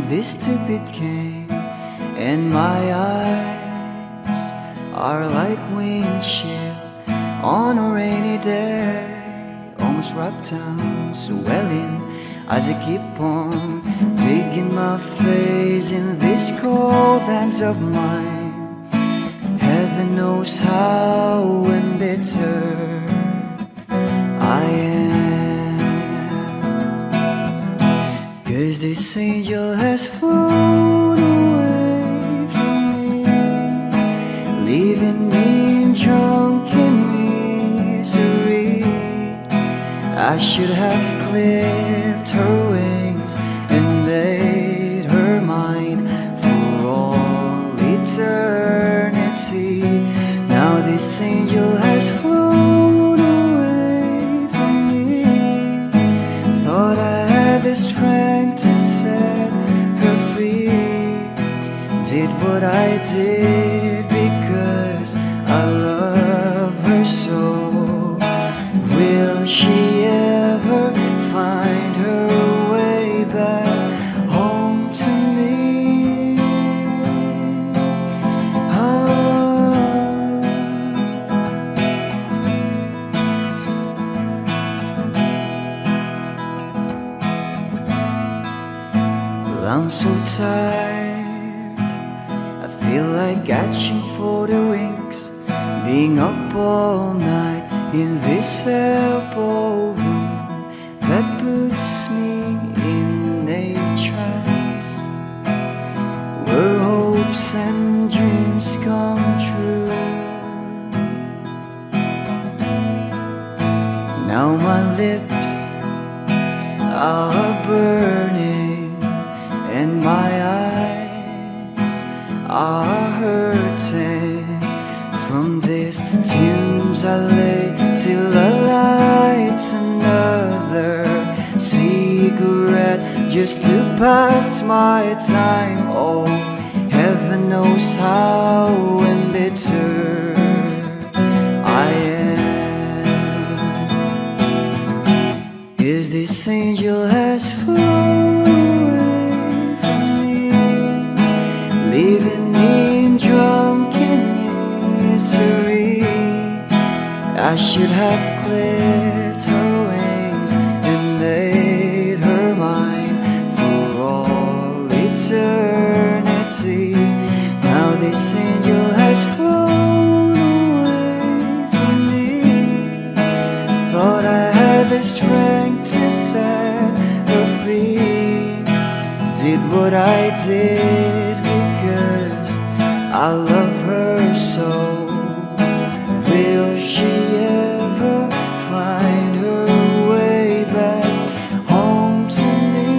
this stupid game, and my eyes are like windshield on a rainy day, almost rubbed down, swelling as I keep on digging my face in this cold hands of mine. Heaven knows how embittered I am, 'cause this angel has flown away from me, leaving me drunken misery. I should have clipped her wings and made her mine for all eternity. Now this angel has flown away from me. Thought I had the strength to set her free. Did what I did because I love her so. Will she ever find her way back home to me? Well, I'm so tired, I feel like catching for the wings, being up all night in this elbow room that puts me in a trance, where hopes and dreams come true. Now my lips are burning and my eyes are hurting from these fumes. I lay till I light another cigarette just to pass my time. Oh, heaven knows how embittered I am, 'cause this angel has flown away from me, leaving me drunken misery. I should have clipped her wings and made her mine for all eternity. Now this angel has flown away from me. Thought I had the strength to set her free. Did what I did because I love her so. Will she ever find her way back home to me?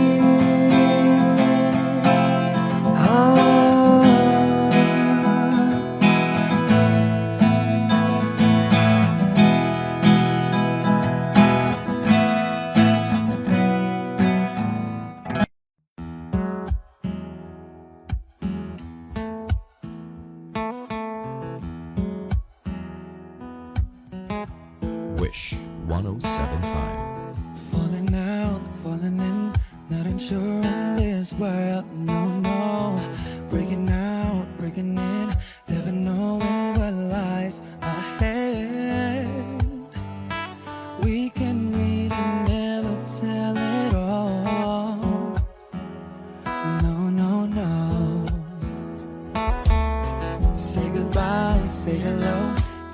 Wish 1075. Falling out, falling in, not unsure in this world, no, no. Breaking out, breaking in, never knowing what lies ahead. We can really never tell it all, no, no, no. Say goodbye, say hello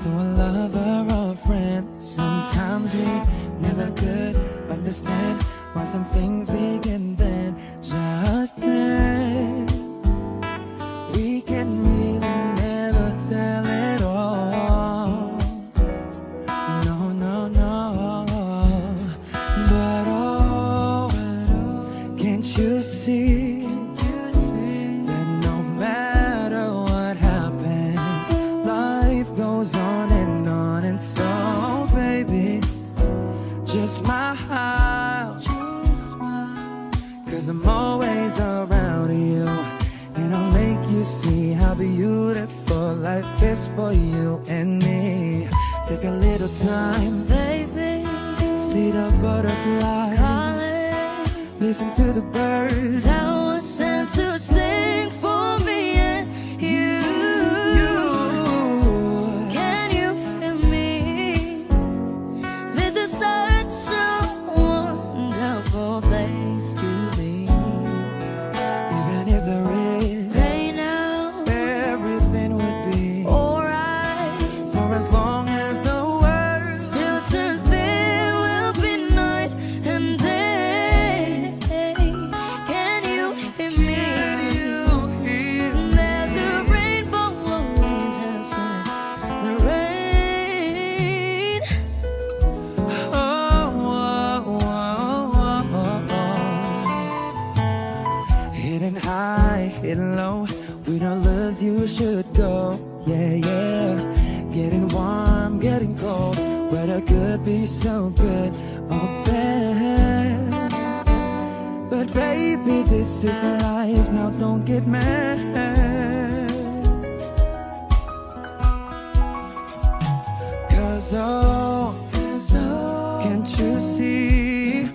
to a lover or a friend. Sometimes we never could understand why some things begin then, just then. We can really never tell it all, no, no, no. But oh, can't you see that no matter what happens, life goes on, and so baby, just smile, 'cause I'm always around you, and I'll make you see how beautiful life is for you and me. Take a little time, Baby, see the butterfly, calling, listen to the birds that was sent Hitting high, hitting low, with all us you should go. Yeah, yeah. Getting warm, getting cold, weather could be so good or bad. But baby, this is life, now don't get mad. Cause can't you see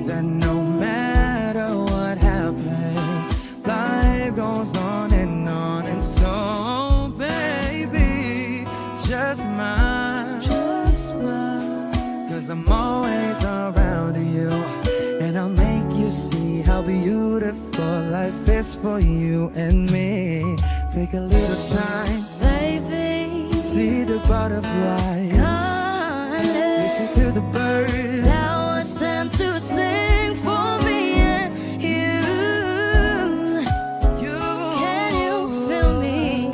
that no matter what happens, life goes on and on. And so baby, just smile, cause I'm always around you, and I'll make you see how beautiful life is for you and me. Take a little time, baby, see the butterflies, listen to the birds. now it's time to sing for me and you. Can you feel me?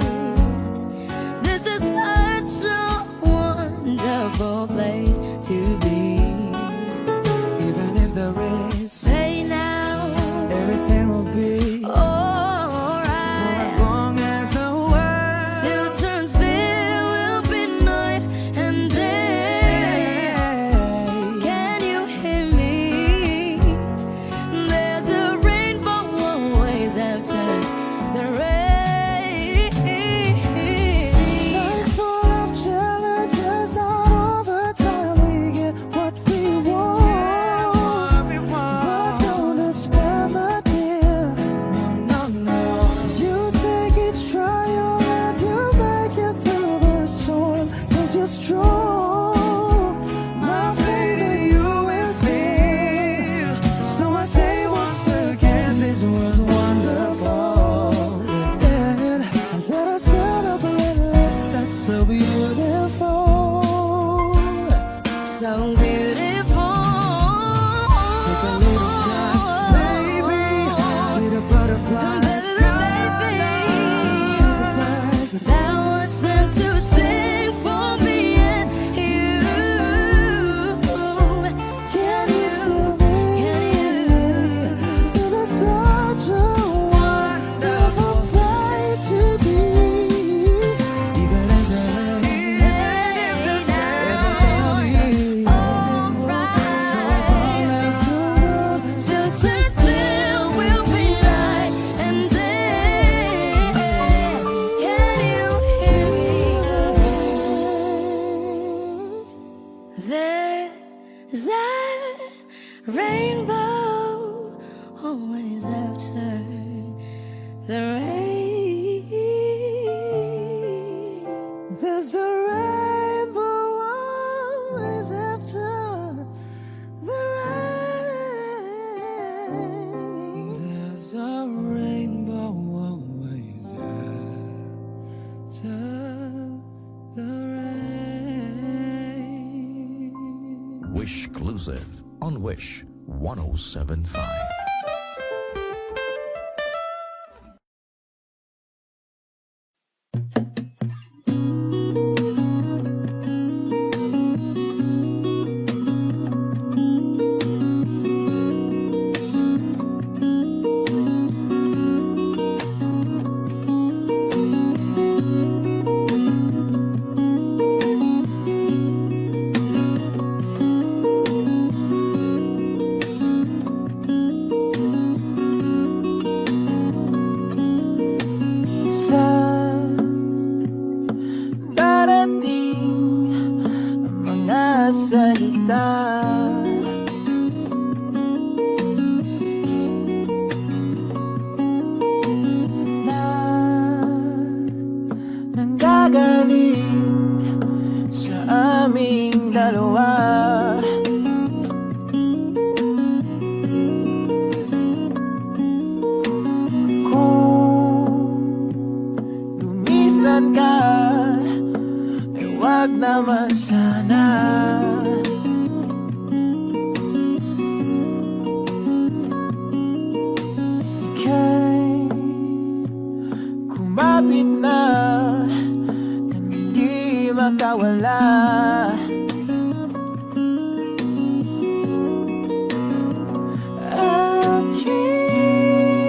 This is such a wonderful place to be. Even if there is, Say now, everything will be for alright. as long as the world Still turns, there will be night and day. Can you hear me? There's a rainbow always after the rain. Life's full of challenges, not all the time we get what we want. But don't despair, my dear. No. You take each trial and you make it through the storm, cause you're strong. My faith in you is real. So I say once again, this was wonderful. And let us celebrate life that's so beautiful. So beautiful. Take a little time, baby. See the butterflies. Listen to the birds. Now it's time to sing for me and you. Can you feel me? This is such a wonderful place to be. Even if there is Still turns, there will be light and day. Can you hear me? There's a rainbow always after the rain. There's a rainbow always after the rain. There's a rainbow always after the rain. Wish exclusive on Wish 1075. Sa darating ang mga salita, na nanggagaling sa aming dalawa. Lumisan ka, ay wag naman sana. Ika'y kumapit na nang hindi makawala. Aking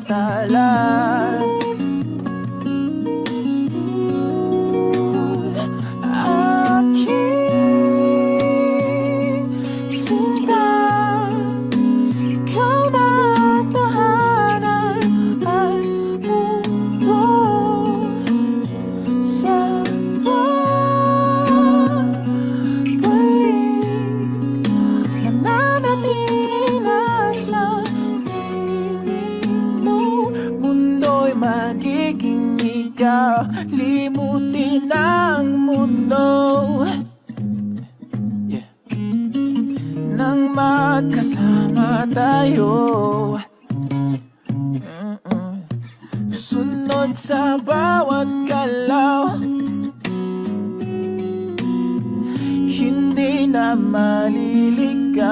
tala. Aking sinta, ikaw na ang tahanan at mundo sa pagbalik. Nananatili na sa piling mo. Mundo'y magiging ikaw, limutin ang mundo. Nang magkasama tayo, sunod sa bawat galaw, hindi na maliligaw.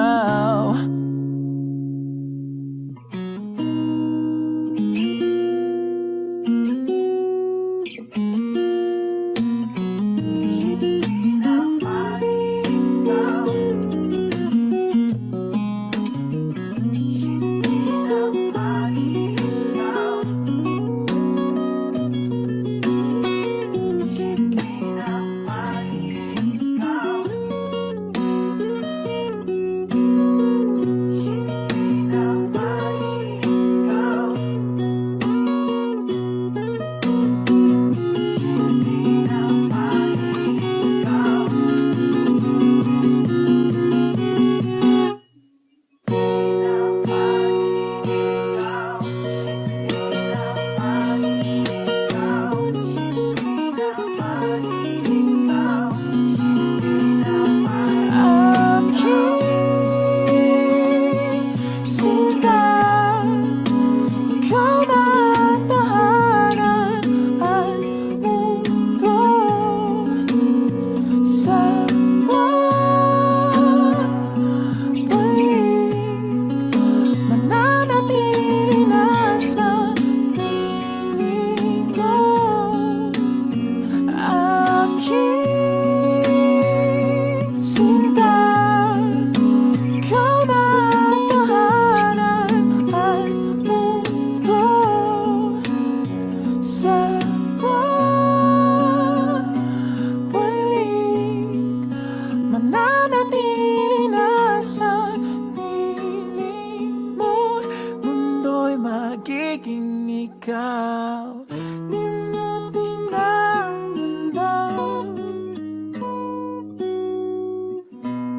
Mananatili na sa piling mo. Mundo'y magiging ikaw, limutin ang mundo.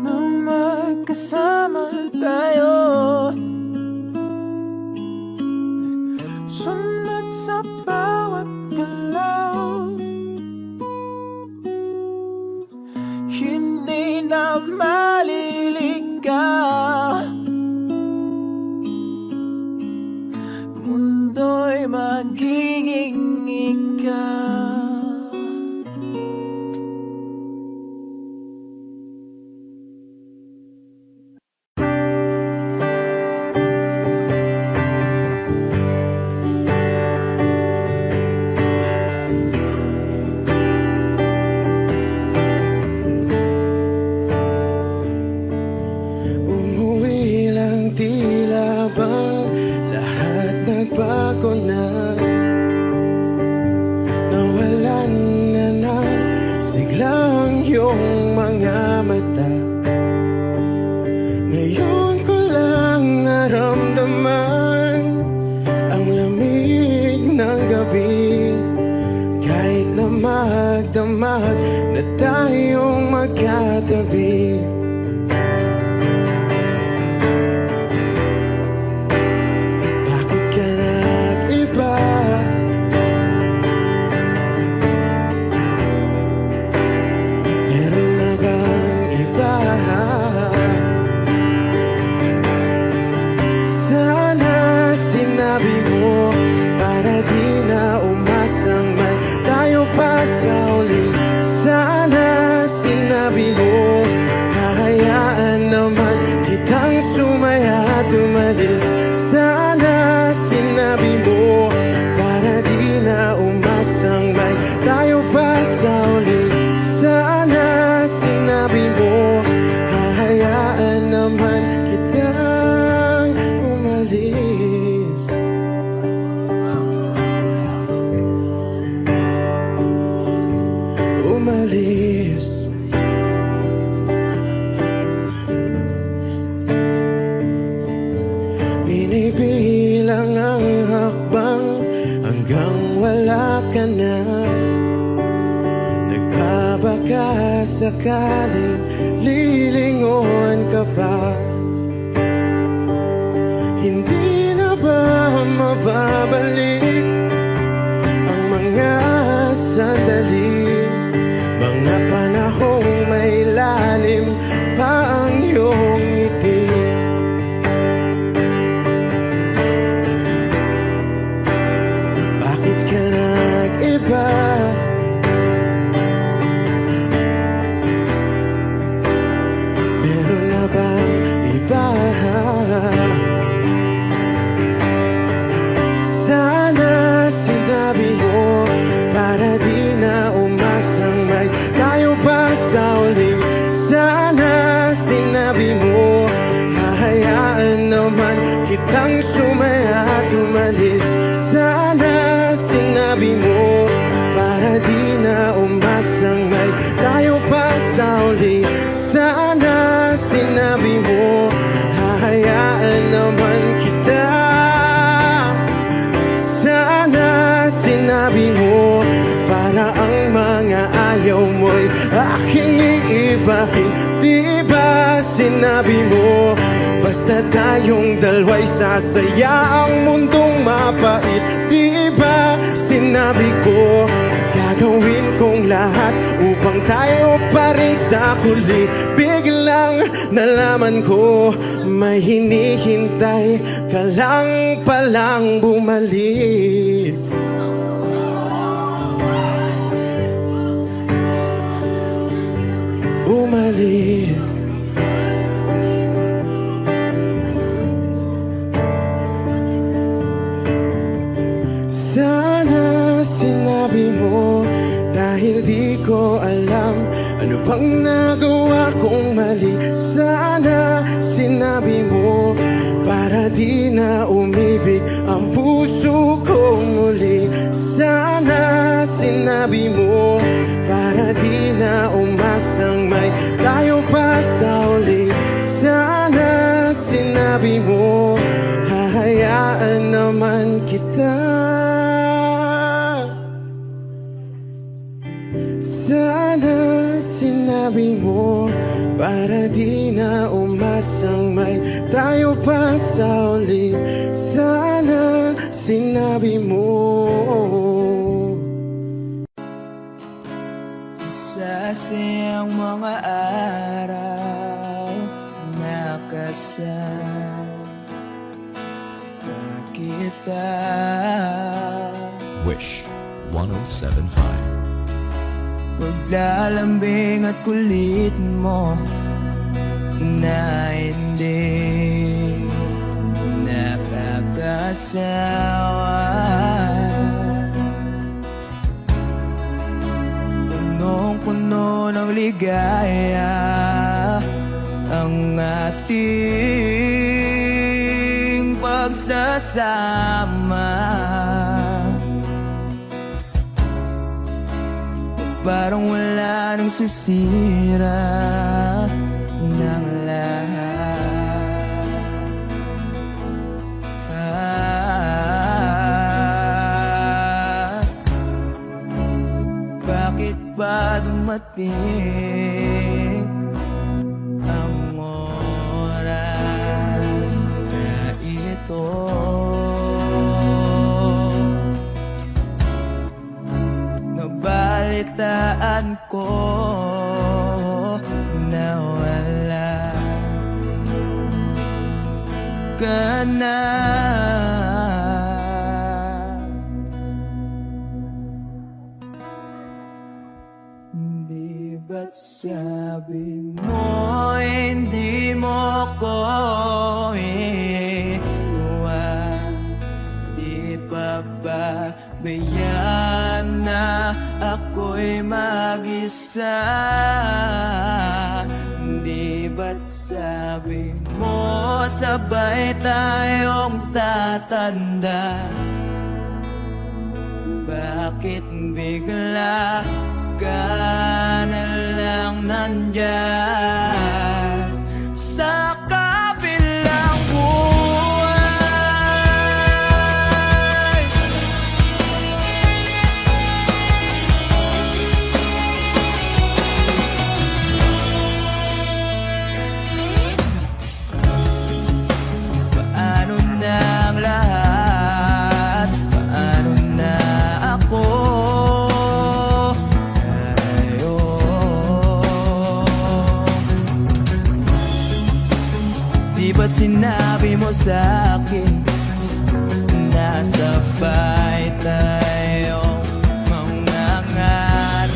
Nang magkasama tayo, sunod sa bawat galaw, hindi na maliligaw. Mundo'y magiging ikaw. Umuwi lang, tila bang lahat nagbago na. Nawalan na ng siglang iyong mga mata. Ngayon ko lang naramdaman ang lamig ng gabi. Kahit na magdamag na tayong magkatabi, para di na umasang may tayo pa sa uli. Sana sinabi mo sakaling lilingon ka pa, hindi na ba mababalik ang mga sandali, mga panahong may lalim pa ang iyong ngiti? Bakit ka nag-iba? Meron na bang iba? Sana sinabi mo para di na umasang may tayo pa sa uli. Sana sinabi mo hahayaan naman kitang sumaya at umalis. Sana sinabi mo para di na umasang may tayo pa sa uli. Sana sinabi mo hahayaan naman kita. Sana sinabi mo para ang mga ayaw mo'y aking iibahin. Di ba sinabi mo basta tayong dalawa'y sasaya ang mundong mapait? Di ba sinabi ko gagawin kong lahat upang tayo pa rin sa huli? Biglang nalaman ko may hinihintay ka lang palang bumalik. Bumalik. Sana sinabi mo dahil di ko alam ano bang nagawa kong mali. Sana sinabi mo para di na umibig ang puso kong muli. Sana sinabi mo para di na umasang may tayo pa sa uli. Sana sinabi mo hahayaan naman kita. Sana sinabi mo para di na umasang may tayo pa sa uli. Sana sinabi mo. Sasayang mga araw na kasama kita. Wish 1075. Paglalambing at kulit mo na hindi nakakasawa. Punong-puno ng ligaya ang ating pagsasama. Parang wala nang sisira ng lahat. Bakit ba dumating ang oras na ito? Nabalitaan ko na wala ka na. Di ba't sabi mo hindi mo ko iwan? Di pa ba bayaan na ako'y mag-isa? Di ba't sabi mo sabay tayong tatanda? Bakit bigla ka na lang nandyan sa kabilang buhay? ba't sinabi mo sa'kin nasabay tayong mangangarap?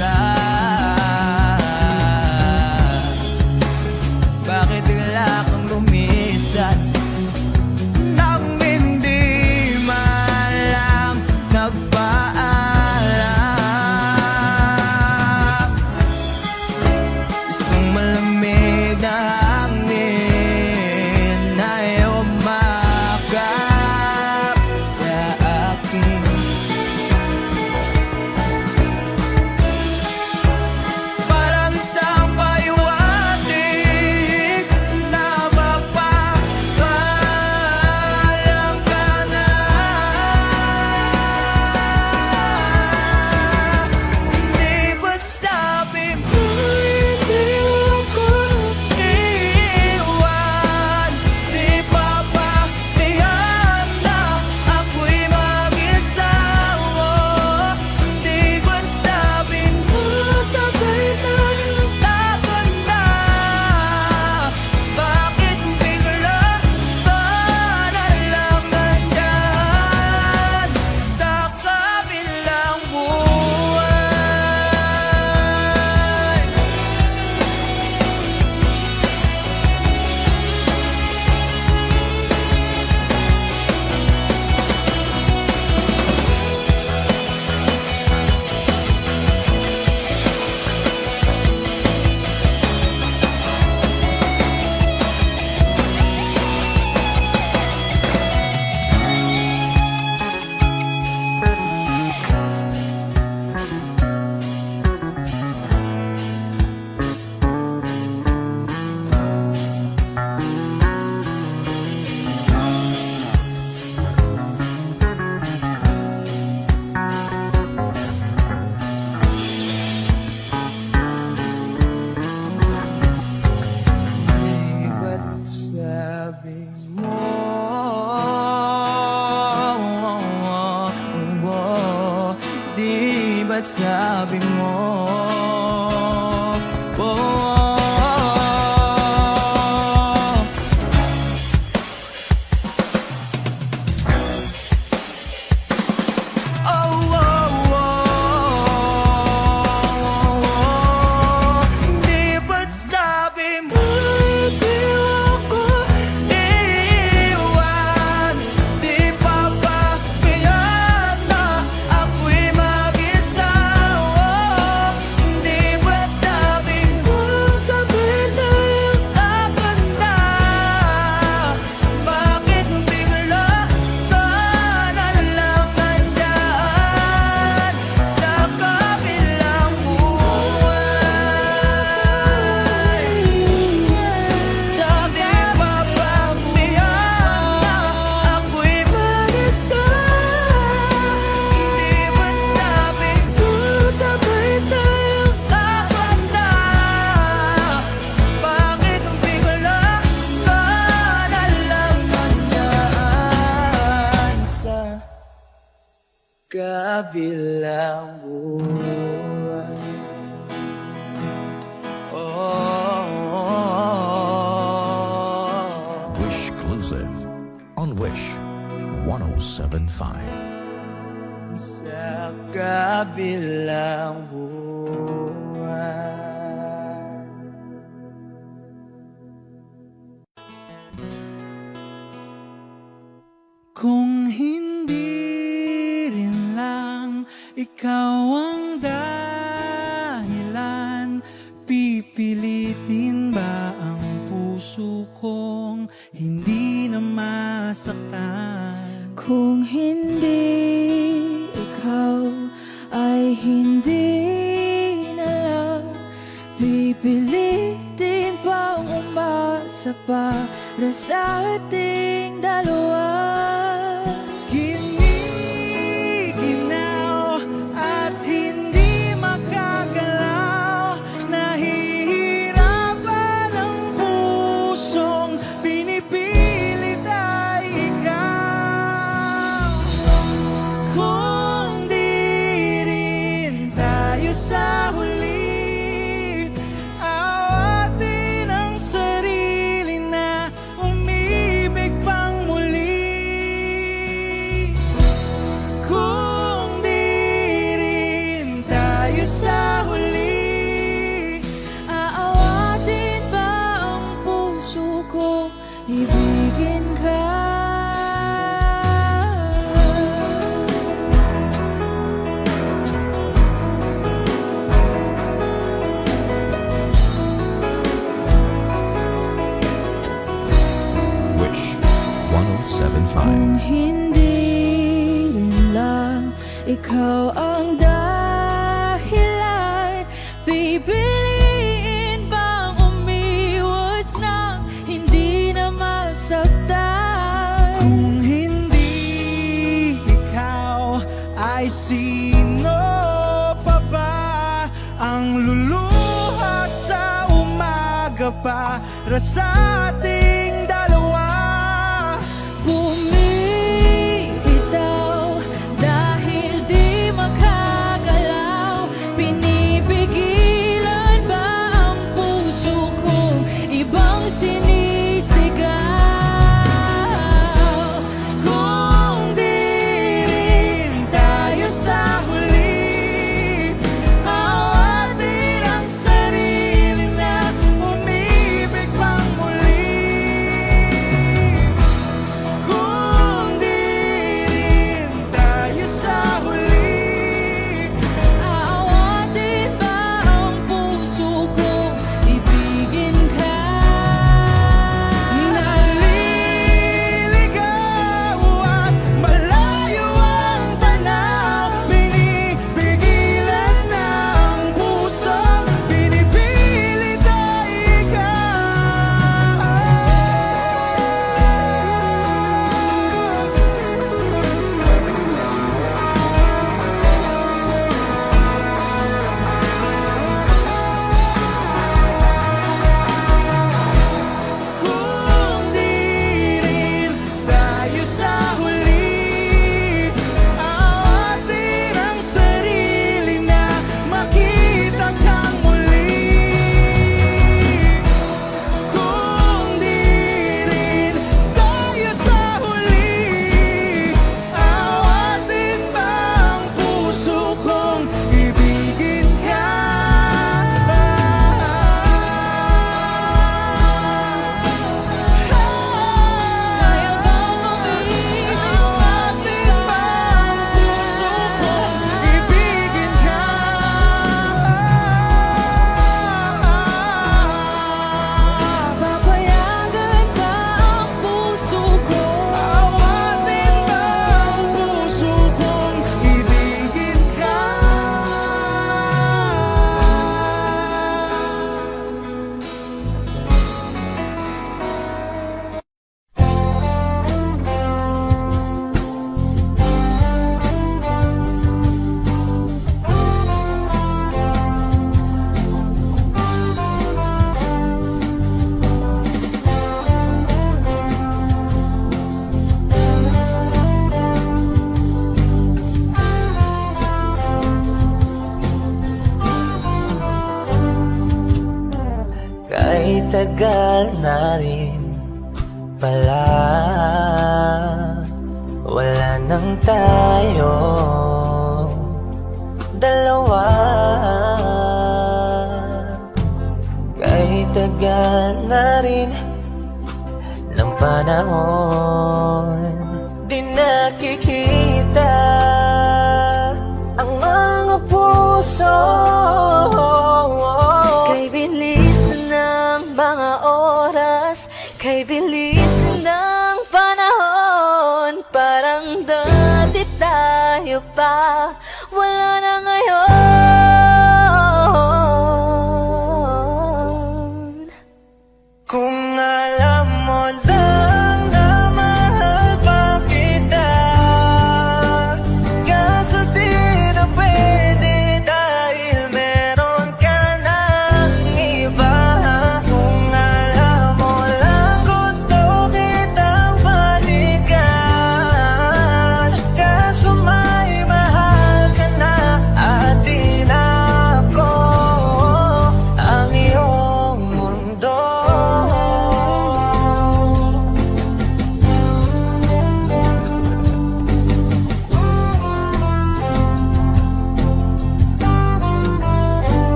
Bakit bigla kang lumisan nang hindi man lang nagpaalam? Isang malamig na hangin ay umakap sa akin. Parang isang pahiwatig na magpapaalam ka na. Di ba't sabi mo hindi ako iiwan? Di pa ba tiyan na ako'y mag-isa mo? Di ba't sabi mo sabay tayong laban na? Bakit bigla ka na lang nandyan sa kabilang buhay? Di ba't sabi mo di ba't sabi mo di ba't sabi mo di ako iiwan? Di pa ba tiyan na ako'y mag-isa? Di ba't sabi mo sabay tayong laban na? Bakit bigla ka na lang nandyan sa kabilang buhay? Sabi pa ba tiyan na ako'y mag-isa? Di ba't sabi mo sabay tayong laban na? Bakit bigla ka na lang nandyan sa kabilang buhay? Wish Exclusive on Wish 1075. Sa kabilang buhay. Kung hindi rin lang ikaw ang dahilan, pipilitin ba ang puso kong hindi na masaktan? Kung hindi ikaw ay hindi na lang, pipilitin pang umasa para sa ating dalawa. Giniginaw at hindi makagalaw, nahihirapan ang pusong pinipilit ay ikaw. Kung di rin tayo sa huli, awatin ang sarili na umiiyak. ibigin ka. Wish 1075. Kung hindi lang ikaw ang dahilan, pipiliin bang umiwas na hindi na masaktan? Kung hindi ikaw, ay sino pa ba ang luluha sa umaga para sa ating dalawa? Bumibitaw dahil di makagalaw, pinipigilan ba ang puso kong ibang sinisigaw? Kung di rin tayo sa huli, awatin ang sarili na umibig pang muli. Kung di rin tayo sa huli, Aawatin ba ang puso kong ibigin ka? naliligaw at malayo ang tanaw, pinipigilan ng puso, pinipilit ay Kung di rin tayo sa huli, awatin ang sarili na makita kang muli. Kung di rin tayo sa huli, awatin ba ang puso kong ibigin ka? Kaya bang umibig Awatin ba ang puso kong ibigin ka? Papayagan ba ang puso ko? Awatin ba ang puso kong ibigin ka? Kahit tagal na rin pala, wala nang tayo dalawa. Kahit tagal na rin ng panahon, di nakikita ang mga puso. Kay bilis ng mga oras, kay bilis ng panahon, parang dati tayo pa, wala na ngayon. Kung alam mo lang na mahal pa kita, kaso di na pwede dahil meron ka ng iba. Kung alam mo lang gusto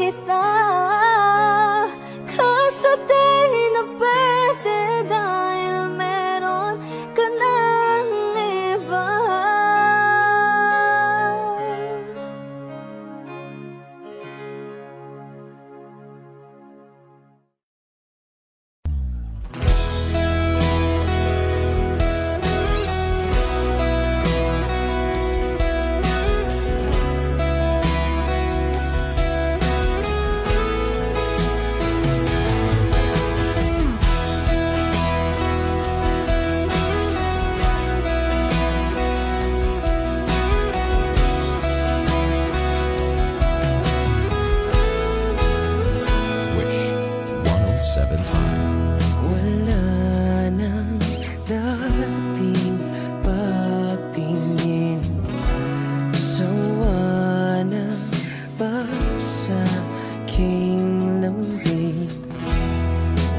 kita. Kaso di na pwede dahil meron ka ng iba. Wish 1075. Wala nang dating pagtingin, sawa na ba sa aking lambing?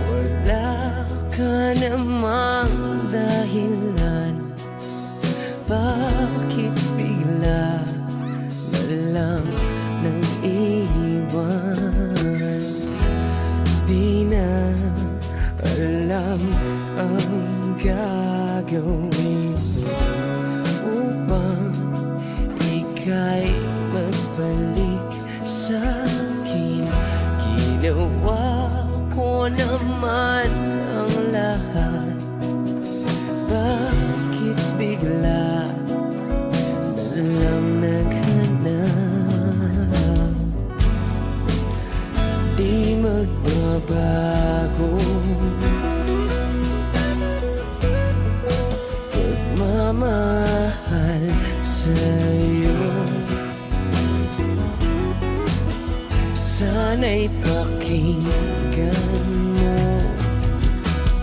Wala ka namang dahilan, bakit bigla na lang nang iwan? Di na alam ang gagawin upang ika'y magbalik sa'kin. Ginawa ko naman ang lahat, bakit bigla na lang naghanap? Di magbabago pagmamahal sa'yo. Sana'y pakinggan mo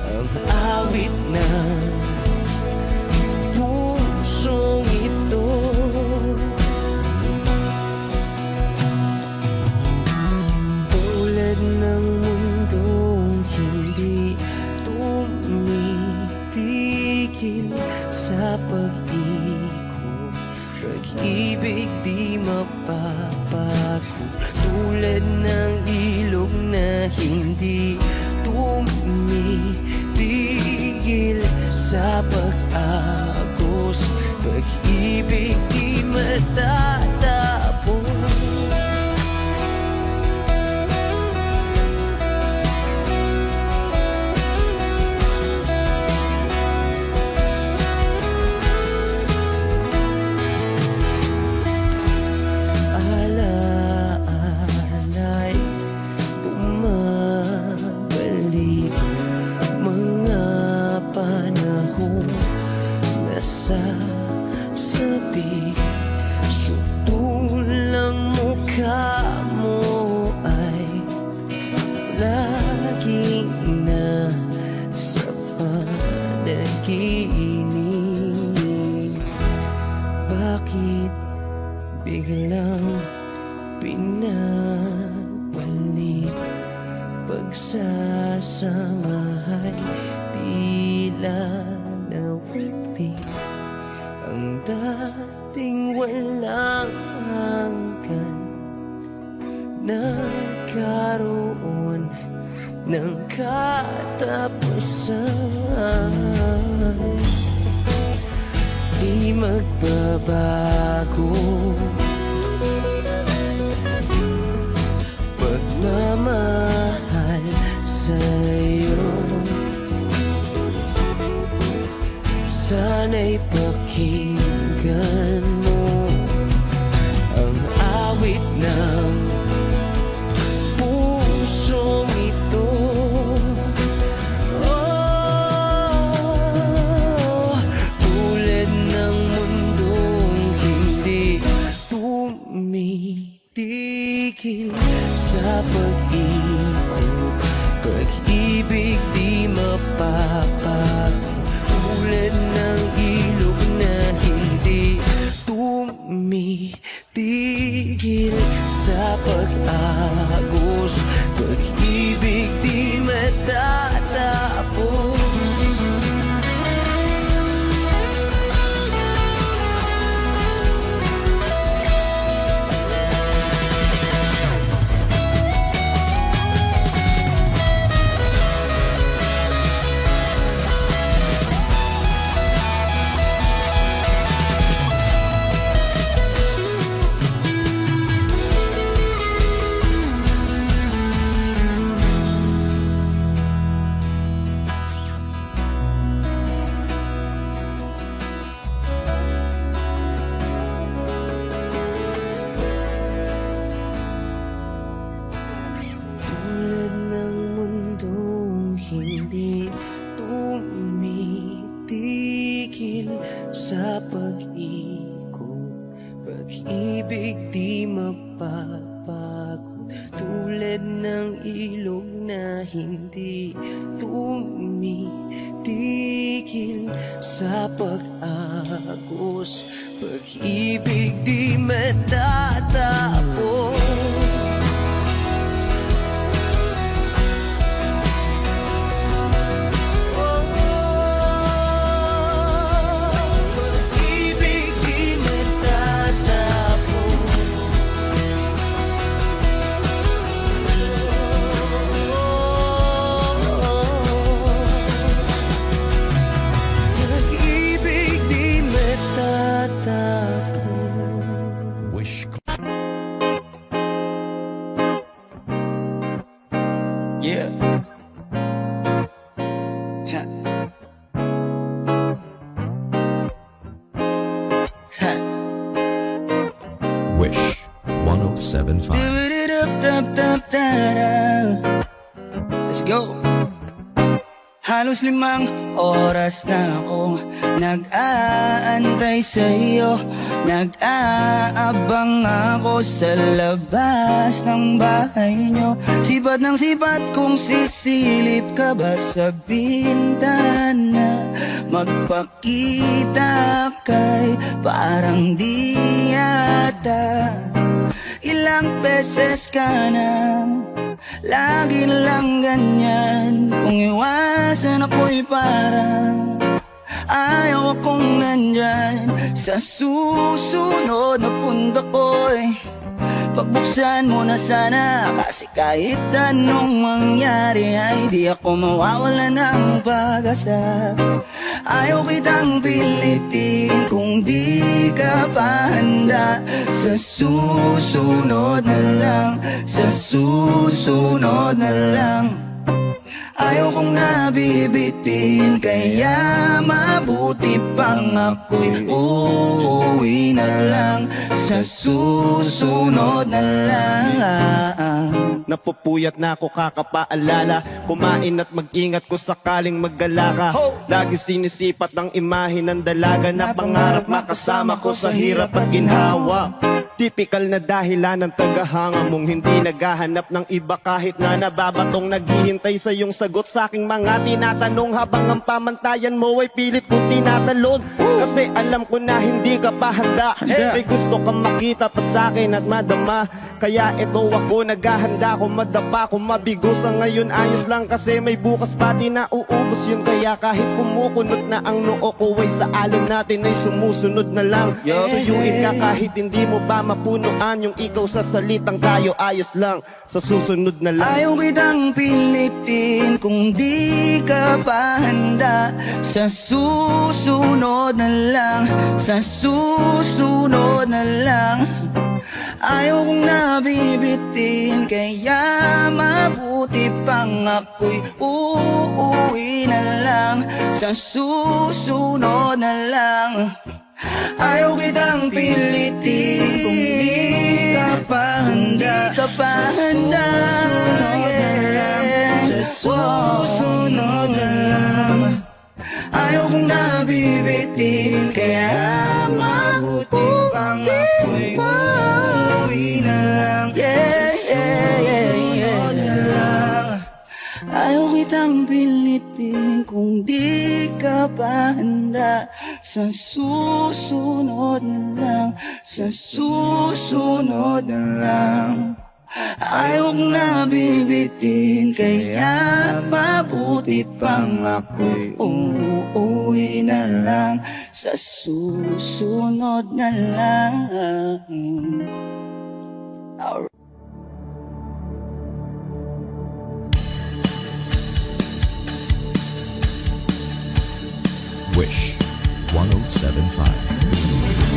ang awit ng pusong ito. Tulad ng mundong hindi tumitigil sa pag-ikot, pag-ibig di mapapago. Tulad ng ilog na hindi tumitigil sa pag-agos, pag-ibig di matatapos. Alaala'y bumabalik, mga panahon nasasabi. Sutulang mukha mo ay laging nasa panaginip. Bakit biglang pinabalik? Pagsasamahay tila nawagli, ang dating walang hanggan nagkaroon ng katapusan. Di magbabago pagmamahal sa'yo. Sana'y pakinggan mo ang awit ng pusong ito. Oh, tulad ng mundong hindi tumitigil sa pag-ikot, pag-ibig di mapapago. Tulad ng ilog na hindi tumitigil sa pag-agos, pag-ibig di matatapos. pag-ibig di mapapagod, tulad ng ilog na hindi tumitigil sa pag-agos, pag-ibig di matatapos. Pag-ibig di matatapos. Pag-ibig di matatapos. Wish. Yeah. Ha. Ha. Wish 1075. Let's go. Halos 5 oras na akong nag-aantay sa'yo, nag-aabang ako sa labas ng bahay nyo. Sipat ng sipat kung sisilip ka ba sa bintana, magpakita kay parang di yata. Ilang beses ka na lagi lang ganyan, kung iwasan ako'y parang ayaw akong nandyan. Sa susunod na punta ko'y pagbuksan mo na sana, kasi kahit anong mangyari ay di ako mawawala ng pag-asa. Ayaw kitang pilitin kung di ka pa handa. Sa susunod na lang, sa susunod na lang. Ayaw kong nabibitin, kaya mabuti pang ako'y uuwi na lang. Sa susunod na lang. Napupuyat na ako kakapaalala, kumain at mag-ingat ko sakaling maggala ka. Lagi sinisipat ng imahe ng dalaga na pangarap makasama ko sa hirap at ginhawa. Typical na dahilan ng tagahanga mong hindi naghahanap ng iba, kahit na nababatong naghihintay sa iyong sagot sa aking mga tinatanong, habang ang pamantayan mo ay pilit kong tinatalon. Kasi alam ko na hindi ka pa handa, may gusto kang makita pa sa akin at madama. Kaya ito ako, naghahanda ko, madapa ko, mabigo. Sa ngayon ayos lang kasi may bukas pati na uubos yun. Kaya kahit kumukunot na ang noo ko ay sa alon natin ay sumusunod na lang. Suyuin ka kahit hindi mo pa mapunuan yung ikaw sa salitang tayo ayos lang. Sa susunod na lang. Ayaw kitang pilitin kung di ka pa handa. Sa susunod na lang, sa susunod na lang. Ayaw kong nabibitin, kaya mabuti pang ako'y uuwi na lang. Sa susunod na lang. Ayaw kitang pilitin kung di ka pa handa. Di ka pa handa, yeah. Sa susunod na lang. Ayaw kong nabibitin, kaya mabuti pang ako'y uuwi na lang. Yeah, yeah, yeah, yeah, yeah. Ayaw kitang pilitin kung di ka pa handa. Sa susunod na lang, sa susunod na lang. Ayaw kong nabibitin, kaya mabuti pang ako'y uuwi na lang. Sa susunod na lang. Wish 1075.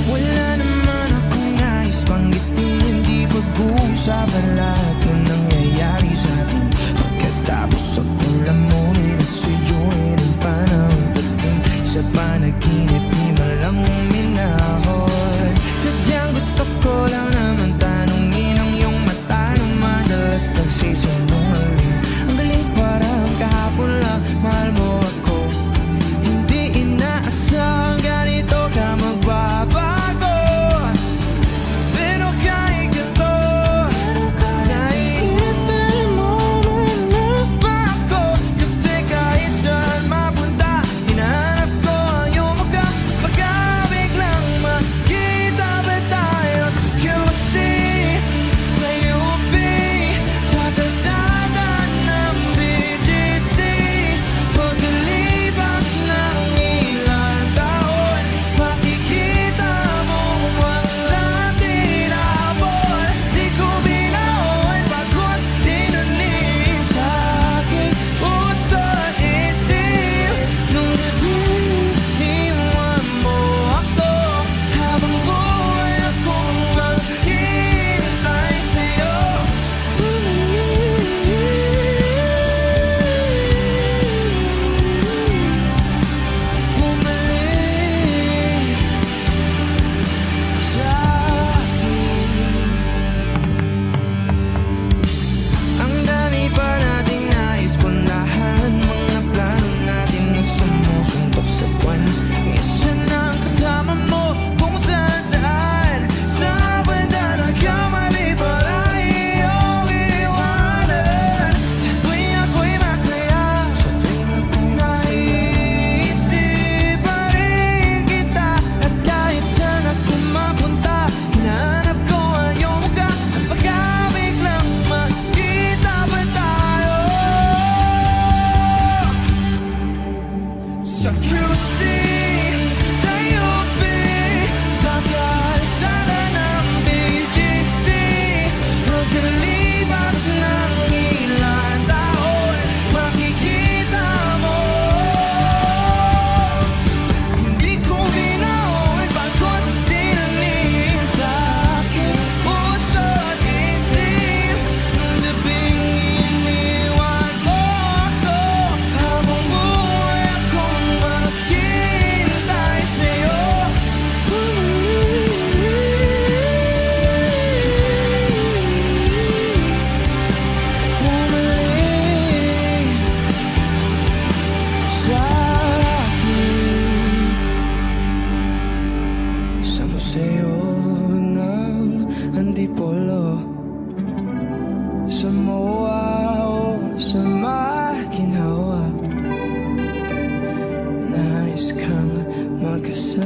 Wala naman akong nais banggitin, hindi pag-uusapan lahat ng nangyayari sa atin. Pagkatapos ako lamunin at suyuin ang panahon dating sa panaginip, di malang minahon. Sadyang gusto ko lang naman tanungin ang iyong mata na madalas nagsisinungaling. Ang galing parang kahapon lang, mahal mo ako. Hindi inaasang ganito ka magbabago, pero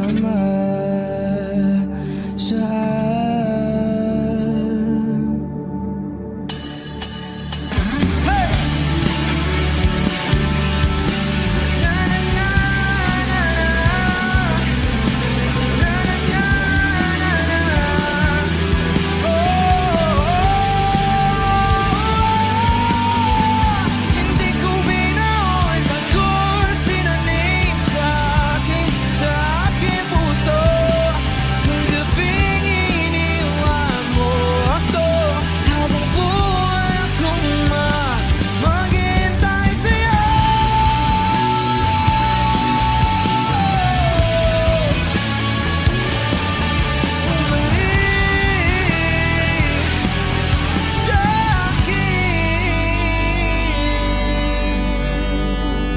sama saan. Hindi ko binaon pagkos tinanim sa aking puso. Nung gabing iniwan mo ako, habang buhay akong maghihintay sa'yo.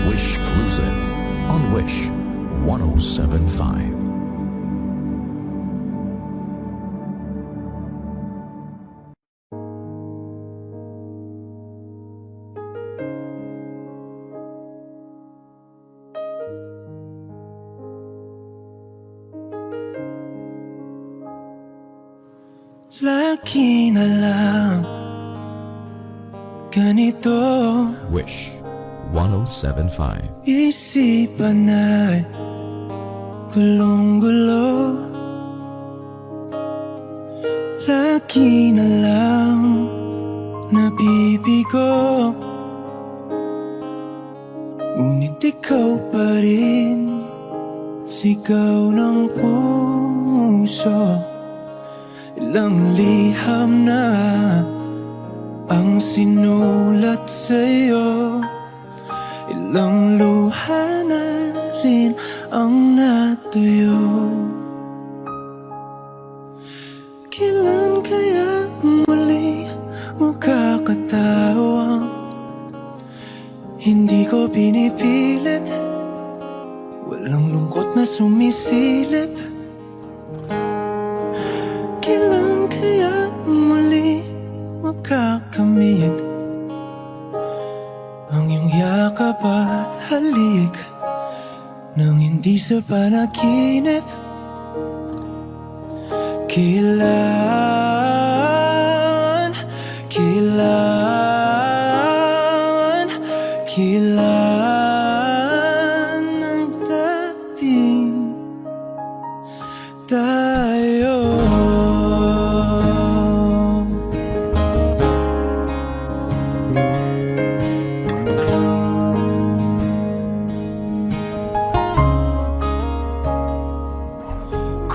Wish Exclusive on Wish 1075. Lagi na lang ganito, Wish 1075. isipan ay gulong-gulo. Lagi na lang nabibigo, ngunit ikaw pa rin, sigaw ng puso. Ilang liham na ang sinulat sa'yo, ilang luha na rin ang natuyo. Kailan kaya muli makakatawang hindi ko pinipilit, walang lungkot na sumisilip. Kailan kaya muli makakamit ang iyong yakap at halik nang hindi sa panaginip? Kailan, kailan, kailan ang dating tayo?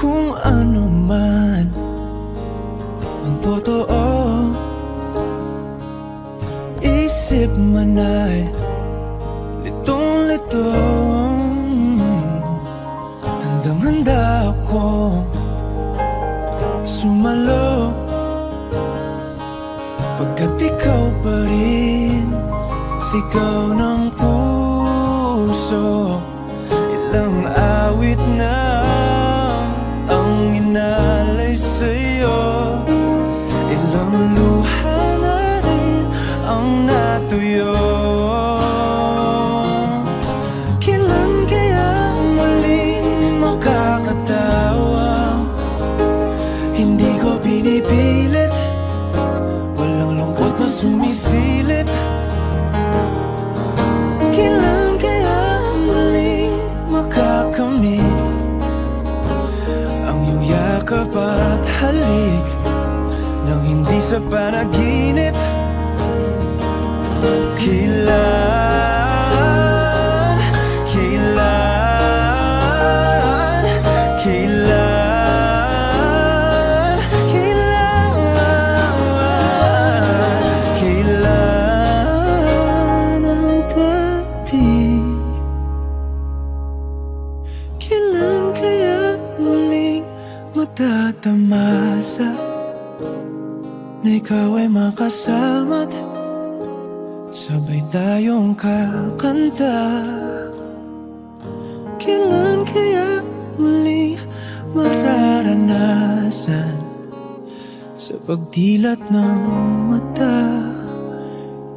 Kung ano man ang totoo, isip man ay litong-lito. Handang-handa ako sumalo, pagkat ikaw pa rin, sigaw ng puso. Ilang awit na ang inalay sa'yo, ilang luha na rin ang natuyo. Kailan kaya muling makakatawa, hindi ko pinipilit, walang lungkot na sumisilip. Kailan kaya muling makakamit ang iyong yakap at halik nang hindi sa panaginip? Kailan, kailan, kailan, kailan ang dating? Kailan kaya muling matatamasa na ikaw ay makasama't sabay tayong kakanta? Kailan kaya muling mararanasan sa pagdilat ng mata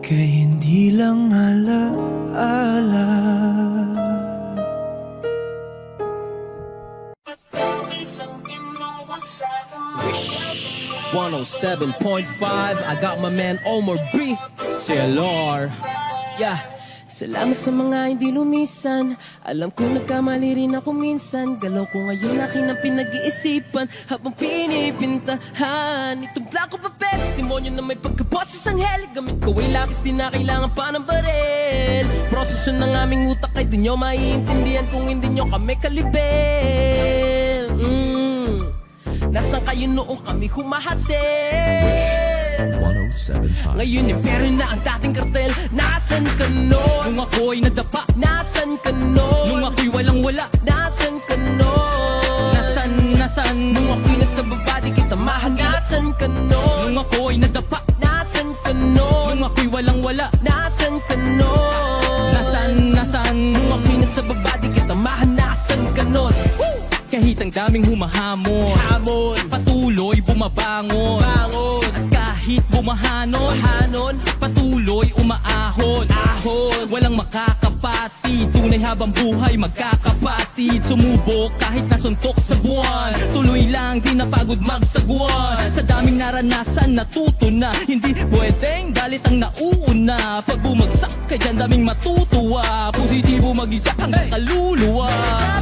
kay hindi lang alaala? 107.5. I got my man Omar B. CLR. Yeah. Salamat sa mga hindi lumisan. Alam ko nagkamali rin ako minsan. Galaw ko ngayon aking ang pinag-iisipan habang pinipintahan itong plako papel. Demonyo na may pagkaboses ang hell. Gamit ko ay lapis, di na kailangan pa ng baril. Proseso ng aming utak ay di nyo maiintindihan kung hindi nyo kami kalibel. Nasaan kayo noong kami humahasil? 107.5. Ngayon impero na ang dating kartel. Nasaan ka nun? Nung ako'y nadapa. Nasaan ka nun? Nung ako'y walang wala. Nasaan ka nun? Nasaan? Nung ako'y nasa baba di kita mahal. Nasaan ka nun? Nung ako'y nadapa. Nasaan ka nun? Nung ako'y walang wala. Nasaan ka nun? Nasaan? Nung ako'y nasa baba di kita mahal. Nasaan ka nun? Kahit ang daming humahamon, patuloy bumabangon. At kahit bumahanon, patuloy umaahon. Walang makakapatid, tunay habang buhay magkakapatid. Sumubok kahit nasuntok sa buwan, tuloy lang di napagod magsagwan. Sa daming naranasan natuto na, hindi pwedeng galit ang nauuna. Pag bumagsak kay dyan daming matutuwa, positibo mag-isa ang kaluluwa.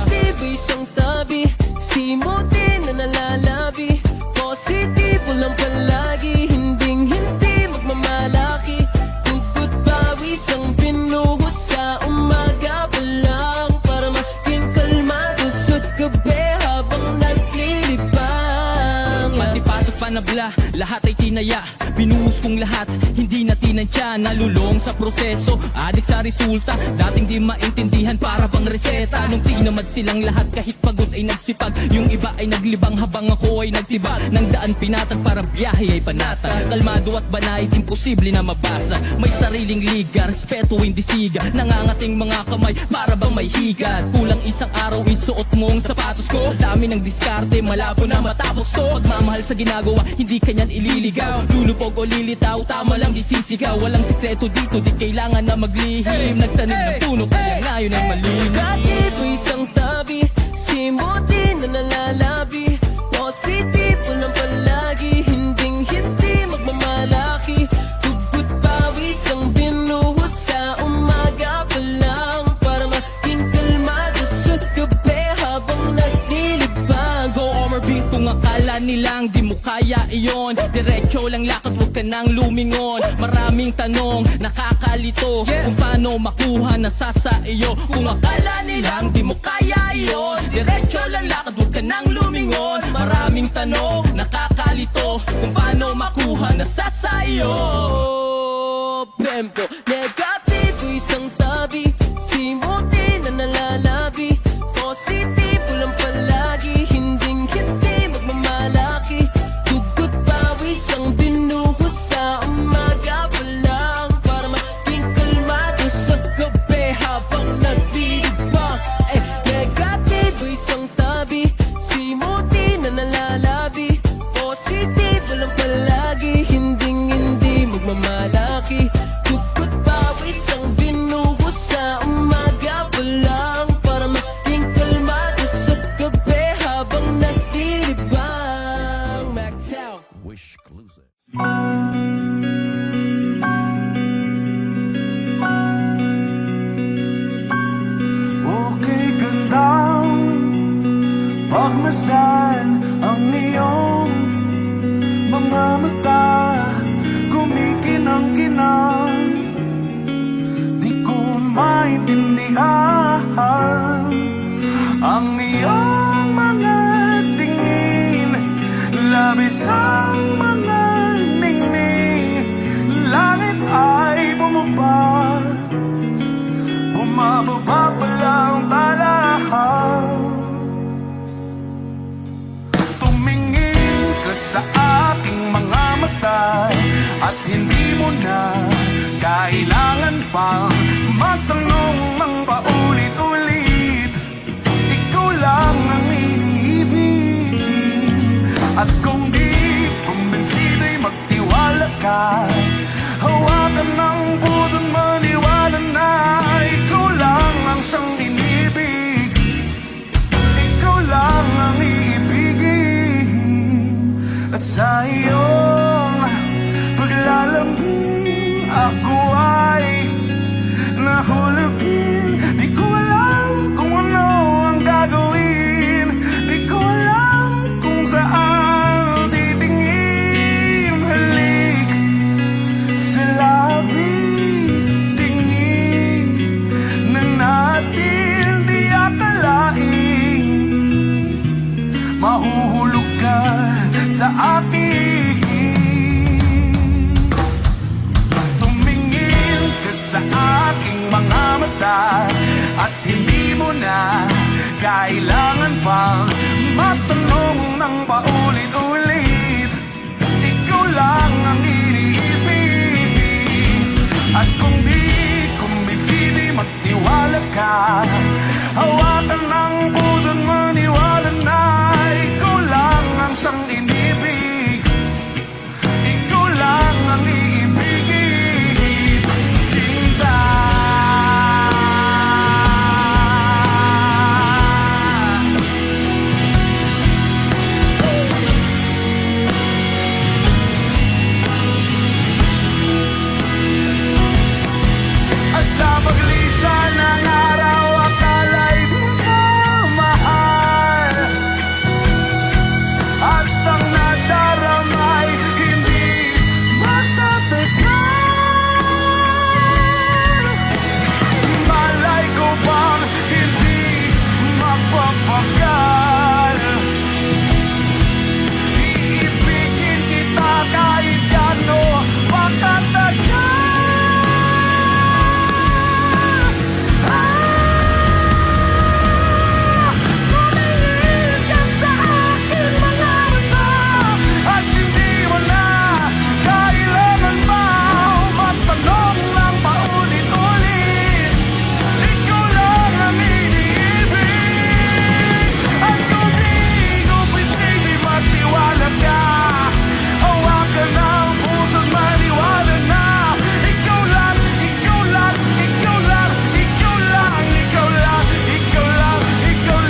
Positibo isang tabi, simutin na nalalabi. Positibo lang palagi, hindi magmamalaki. Tugot bawis ang pinuhos sa umaga pa lang, para maging kalmado sa gabi habang naglilibang. Pati patot panabla, lahat ay tinaya. Binuhos kong lahat, hindi na tinantya. Nalulong sa proseso, adik sa resulta. Dating di maintindihan para bang reseta. Nung tinamad silang lahat kahit pagod ay nagsipag. Yung iba ay naglibang habang ako ay nagtibag. Nang daan pinatag para biyahe ay panatag. Kalmado at banayad, imposible na mabasa. May sariling liga, respeto hindi siga. Nangangating mga kamay para bang may higat. Kulang isang araw isuot mong sapatos ko. Sa dami ng diskarte, malabo na matapos ko. Pagmamahal sa ginagawa, hindi kanyan ililigaw. Lulupog o lilitaw, tama lang di sisigaw. Walang sikreto dito, di kailangan na maglihim. Nagtanim ng puno, kaya ngayon ay malilim. Negatibo isang tabi, simutin na nalalabi. Positibo lang palagi, hindi magmamalaki. Tugot pawis ang binuhos sa umaga pa lang, para maging kalmado sa gabi habang naglilibang. Go Omar B, kung akala nilang di mo kaya iyon, diretso lang lakad, huwag ka nang lumingon. Maraming tanong, nakakalito, kung paano makuha na sa iyo. Kung akala nilang di mo kaya iyon, diretso lang lakad, huwag ka nang lumingon. Maraming tanong, nakakalito, kung paano makuha na sa iyo. Bempo, negatibo isang tabi, simutin na nalalabi. Positibo lang palagi, hindi magmamalaki. Tugot pawis ang binuhos sa umaga pa lang, para maging kalmado sa gabi habang naglilibang. Negatibo isang tabi, simutin na nalalabi. Positibo lang palagi, hindi magmamalaki. Tugot pawis ang binuhos sa umaga pa lang, para maging kalmado sa gabi habang naglilibang. Mactown. Wish exclusive. Okay gandang pagmasdan ang iyong mga mata, kumikinang-kinang. Di ko maintindihan ang iyong mga tingin, labis ang mga ningning. Langit ay bumaba, bumababa pa lang talahaw. Tumingin ka sa ating mga mata, at hindi mo na kailangan pang magtanong ng paulit-ulit. Ikaw lang ang iniibig, at kung di kumbinsido'y magtiwala ka. Hawakan ng puso't maniwala na ikaw lang ang siyang inibig. Ikaw lang ang iibigin. At sa iyong paglalambing ako ay nahulugin. Di ko alam kung ano ang gagawin, di ko alam kung saan titingin. Halik sa labi, tingin na natin di akalaing mahuhulog ka sa akin. Tumingin ka sa aking mga mata at hindi mo na kailangan pang matanong ng paulit-ulit. Ikaw lang ang iniibig. At kung di kumbinsi, di magtiwala ka. Hawakan ng puso't maniwala na ikaw lang ang siyang inibig. Ikaw lang ang iibigin, Sinta. At sa paglisan ng araw, akala'y di ka mahal. At ang nadaramay hindi matatagal. Malay ko bang hindi mapapagal. Iibigin kita kahit gano pakatagal. Tumingin ka sa aking mga mata at hindi mo na kailangan pa matanong ng paulit-ulit. Ikaw lang ang iniibig. At kung di kumbinsi, di magtiwala ka. Hawakan ng puso't maniwala na ikaw lang, ikaw lang, ikaw lang, ikaw lang, ikaw lang, ikaw lang, ikaw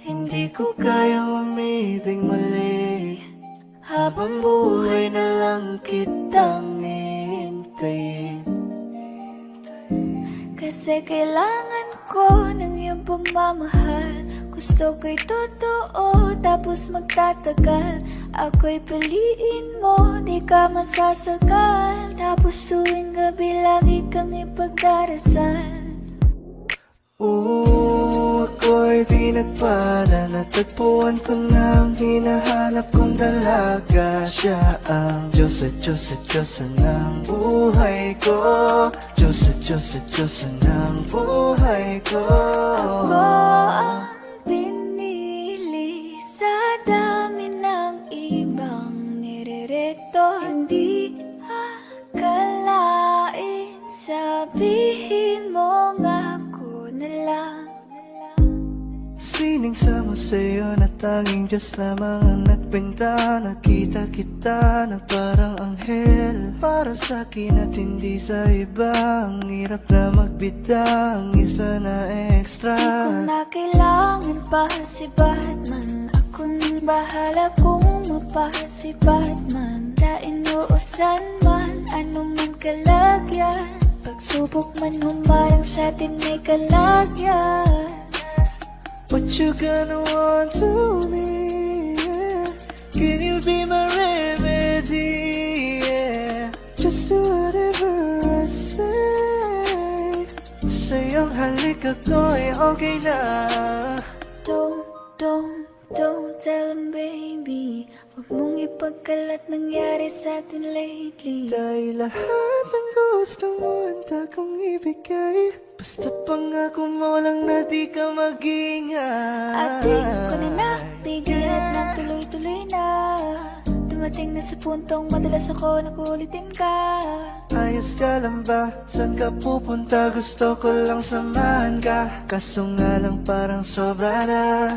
Hindi ko kayang umibig muli. Habang buhay na lang kitang hintayin. Kasi kailangan ko ng iyong pagmamahal. Gusto ko'y totoo, tapos magtatagal. Ako'y piliin mo, di ka masasakal. Tapos tuwing gabi lagi kang ipagdarasal. Ako'y pinagpala, natagpuan ko na ang hinahanap kong dalaga. Siya ang Diyos at Diyos at Diyosa ng buhay ko. Diyos at Diyos at Diyosa ng buhay ko. Ako ang pinili sa dami ng ibang nirerito. Hindi akalain, sabihin mo nga ako na lang. Sining sama sa'yo na tanging Diyos lamang ang nagbenta. Nakita kita na parang anghel para sa'kin at hindi sa iba. Ang hirap na magbita, ang isa na extra. Di ko na kailangan pa si Batman. Ako nang bahala kung mapa si Batman. Dain o usan man, ano man kalagyan. Pagsubok man humarang sa atin may kalagyan. What you gonna want to me, yeah? Can you be my remedy, yeah? Just do whatever I say. Sa'yong halik ako'y okay na. Don't tell him, baby. Huwag mong ipagkalat nangyari sa atin lately. Dahil lahat ng gusto mo handa kong ibigay. Basta pangako mo lang na di ka mag-ingay. Ating ko na nabigay at nang tuloy-tuloy na. Dumating na sa puntong madalas ako nakulitin ka. Ayos ka lang ba? Saan ka pupunta? Gusto ko lang samahan ka. Kaso nga lang parang sobra na.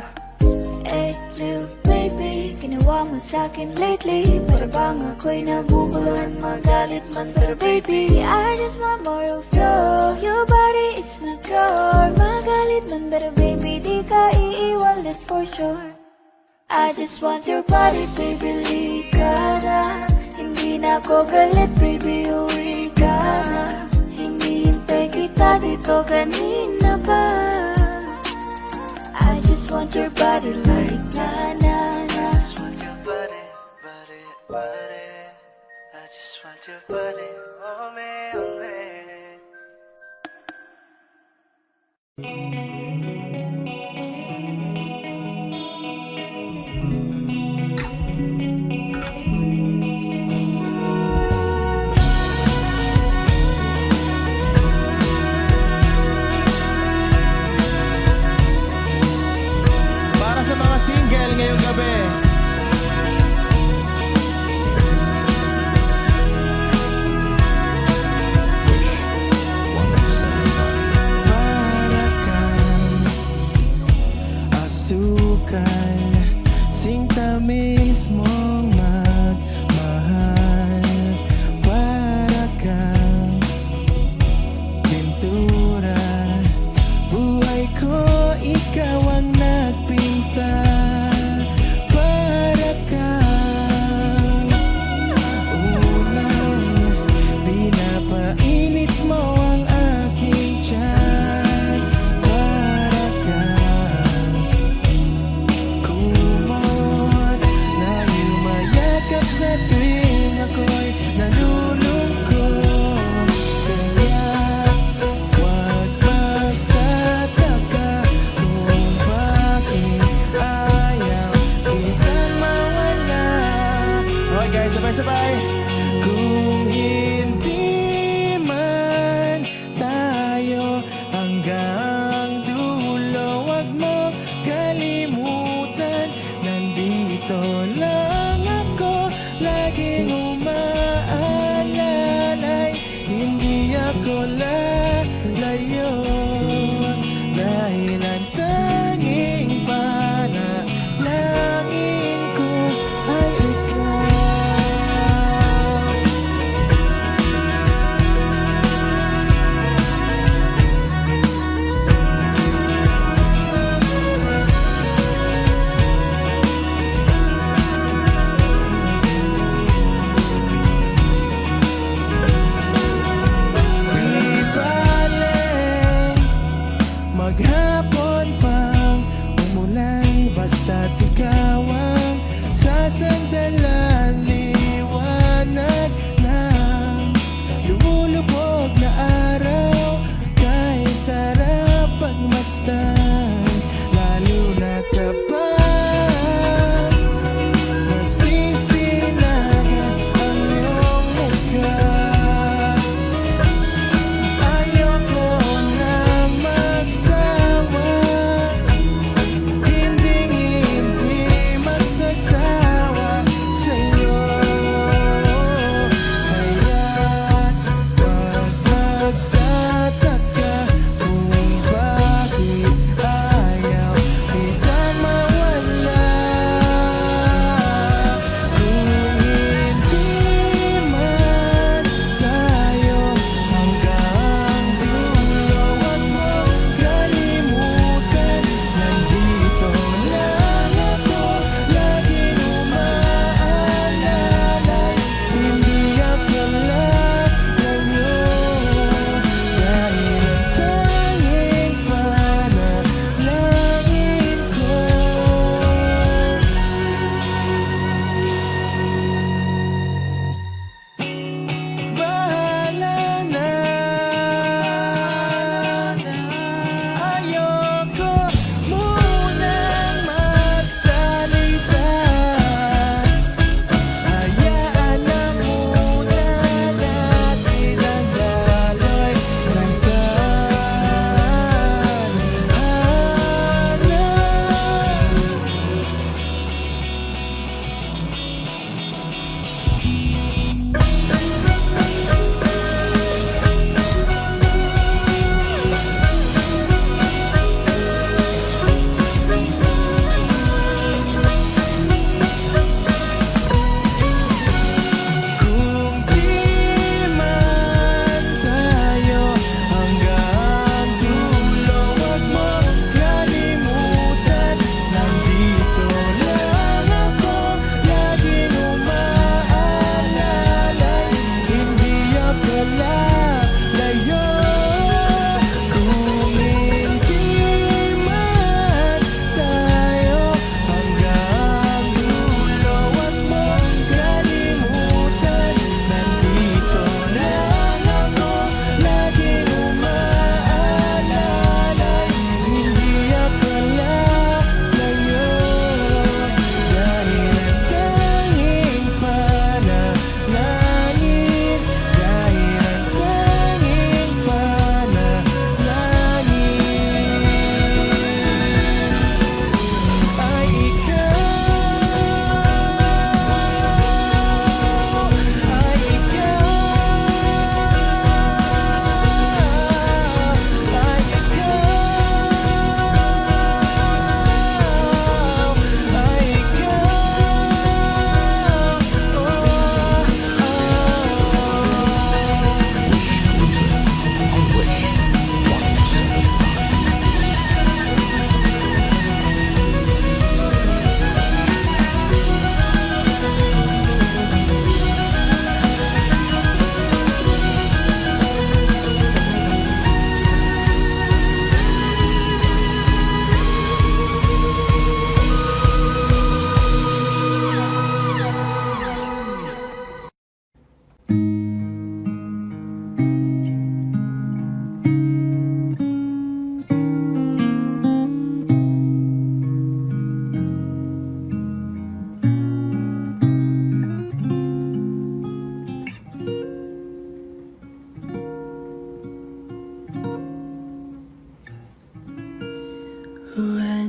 Hey, little baby, ginawa mo sa'kin lately. Para bang ako'y naguguluhan, magalit man. Pero baby, I just want more of you. Your body is my core. Magalit man, pero baby, di ka iiwan, that's for sure. I just want your body, baby, lika na. Hindi na ako galit, baby, uwi ka na. Hinihintay kita dito kanina pa. I just want your body like na-na-na. I just want your body, body, body. I just want your body on me, on me. Para sa mga single ngayong gabi. Wish 1075. Para kang asukal, sintamis mong magmahal. Para kang pintura, buhay ko ikaw ang nagpinta. Para kang unang pinapainit mo ang aking tiyan. Para kang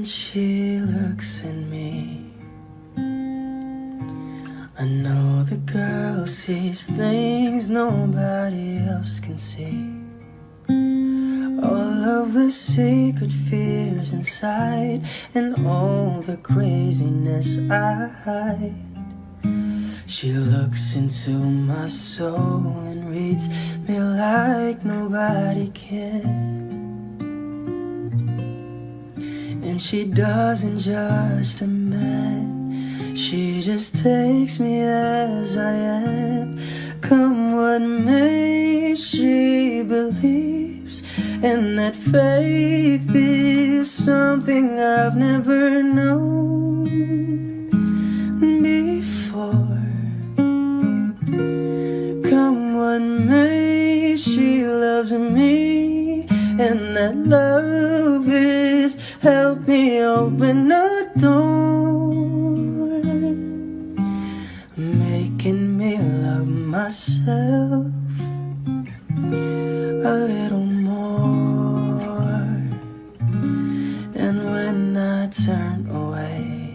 she looks at me, I know the girl sees things nobody else can see. All of the secret fears inside and all the craziness I hide. She looks into my soul and reads me like nobody can. And she doesn't judge the man, she just takes me as I am. Come what may, she believes, and that faith is something I've never known before. Come what may, she loves me, and that love is help me open a door, making me love myself a little more. And when I turn away,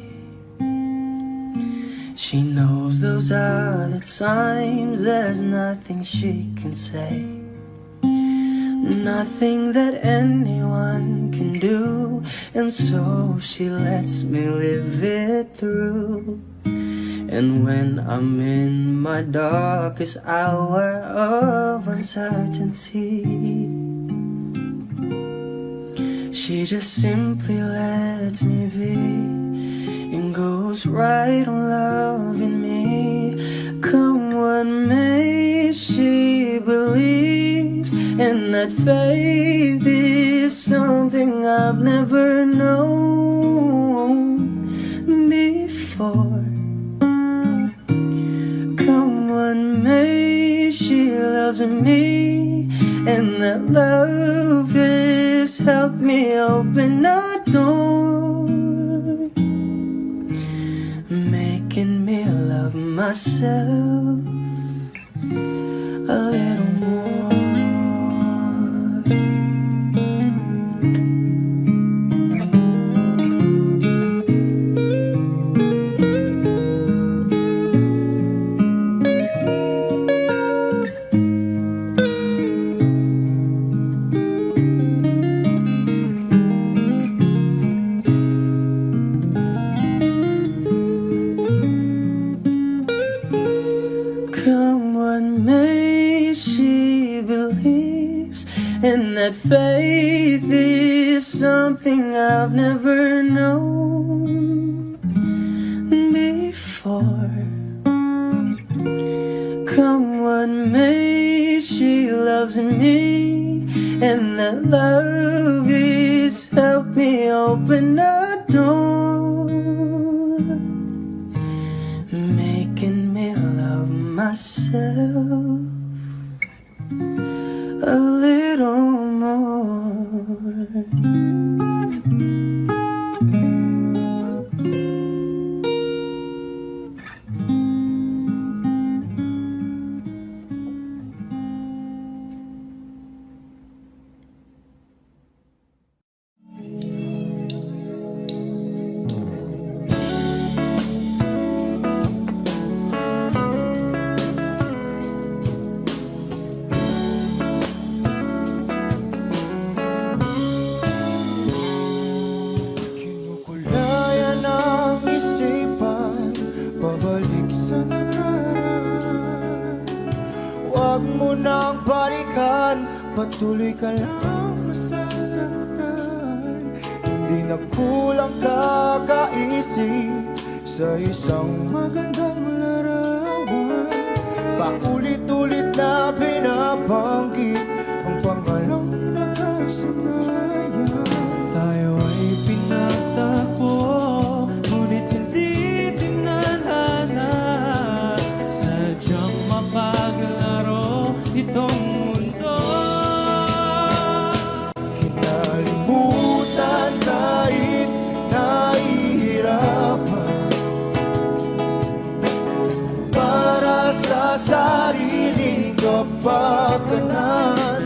she knows those are the times there's nothing she can say, nothing that anyone can do, and so she lets me live it through. And when I'm in my darkest hour of uncertainty, she just simply lets me be and goes right on loving me. Come what may, she believes, and that faith is something I've never known before. Come what may, she loves me, and that love has helped me open a door, making me love myself a little more. Come what may, she believes, and that faith is something I've never known before. Come what may, she loves me, and that love is helped me open a door, making me love myself a little more. Kinukulayan ang isipan, pabalik sa nakaraan. Huwag mo nang balikan, patuloy ka lang masasaktan. Hindi na kulang kakaisip sa isang magandang larawan. Paulit-ulit na binabanggit ang pangalang nakasanayan. Tayo ay pinagtagpo, ngunit hindi tinadhana. Sadyang mapaglaro itong mundo. Kinalimutan kahit nahihirapan, para sa sariling kapakanan.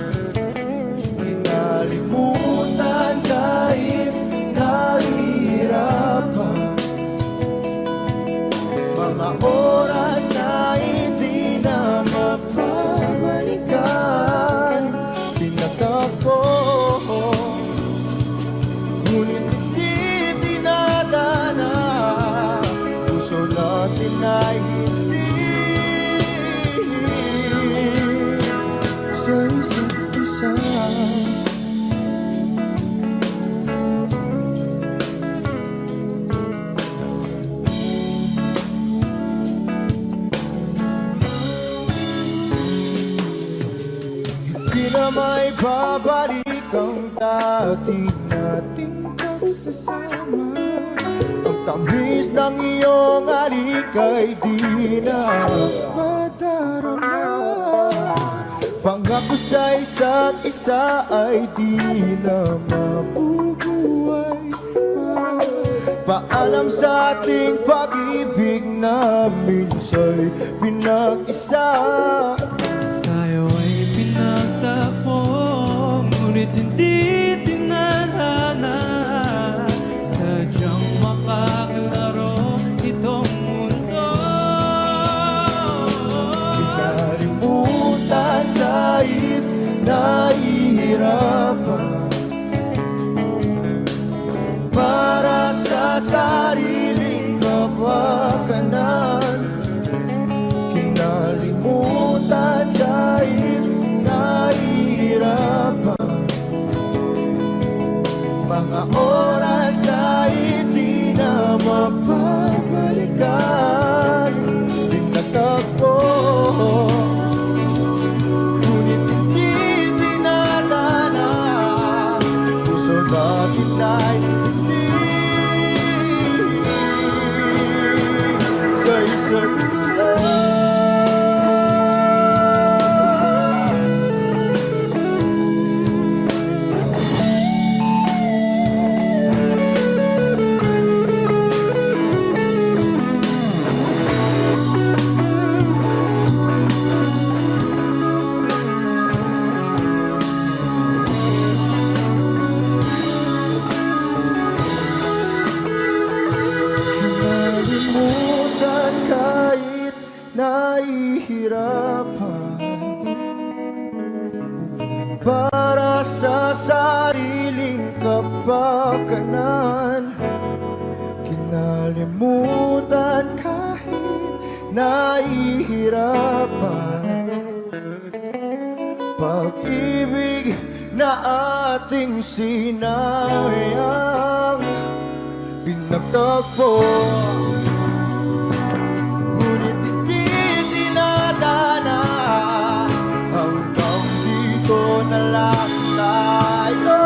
may babalik ang dati nating pagsasama. Ang tamis ng iyong halik ay di na madarama. Pangako sa isa't isa ay di na mabubuhay pa. Paalam sa ating pag-ibig na minsa'y pinag-isa. Tayo ay pinagtapos, ngunit hindi tinadhana. Sadyang makakilaro itong mundo. Pinalimutan kahit nahihirapan, para sa sariling kapakanan. Kinalimutan kahit nahihirapan, mga oras na hindi na mapabalikan. Pinagtagpo, ngunit hindi tinadhana. Puso natin ay hindi sa isa't isa. Kinalimutan kahit nahihirapan, para sa sariling kapakanan. Kinalimutan kahit nahihirapan, pag-ibig na ating sinayang. Pinagtagpo, ngunit hindi dinadana. Hanggang dito na lang tayo.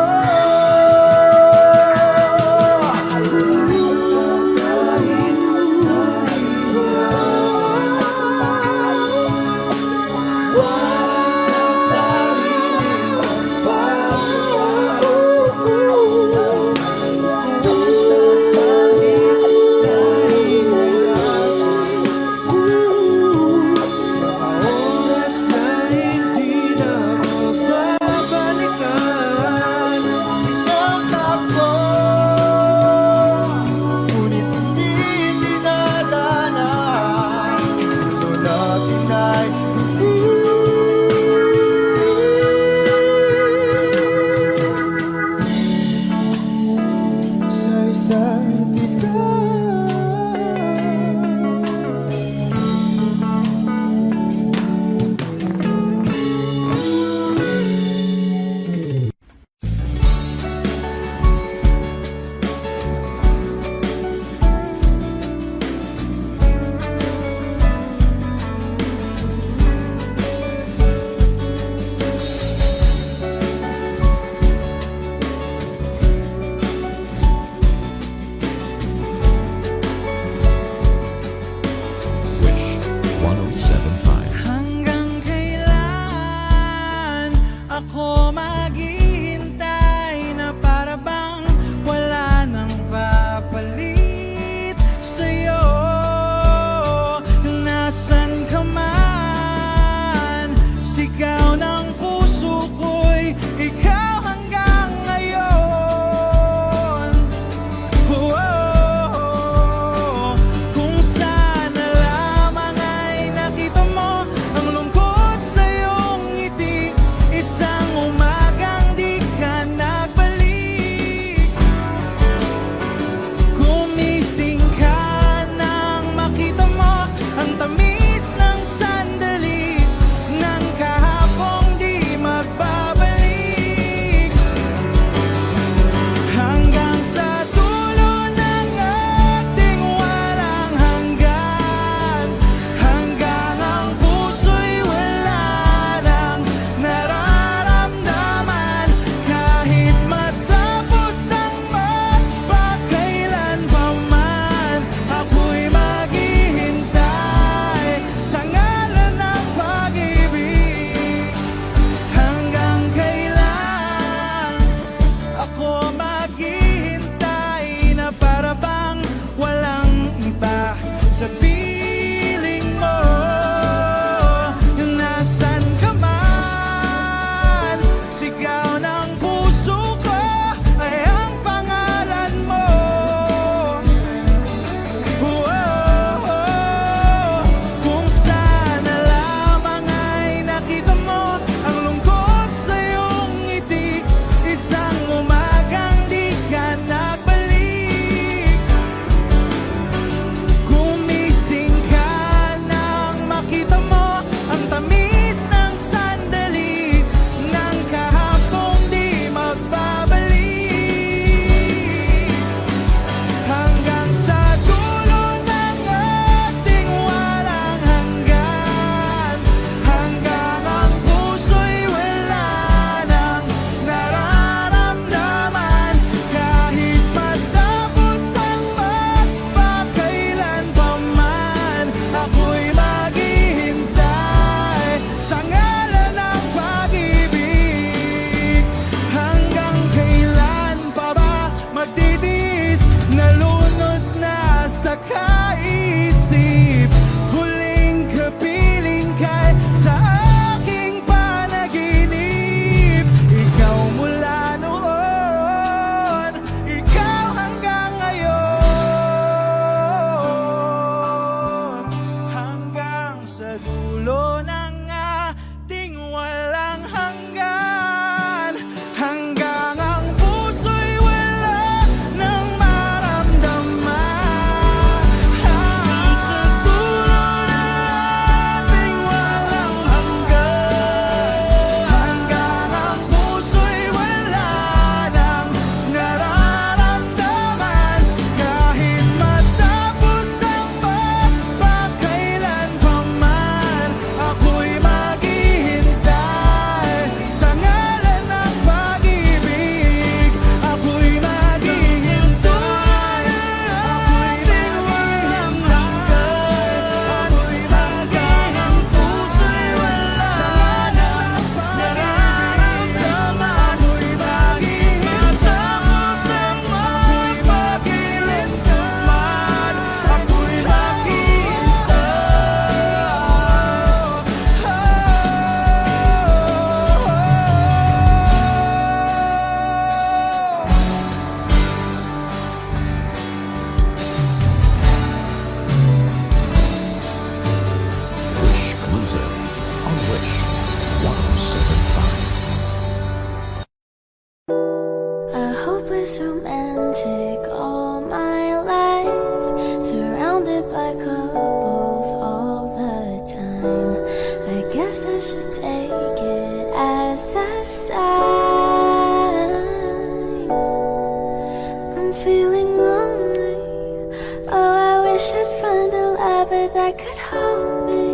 that could hold me.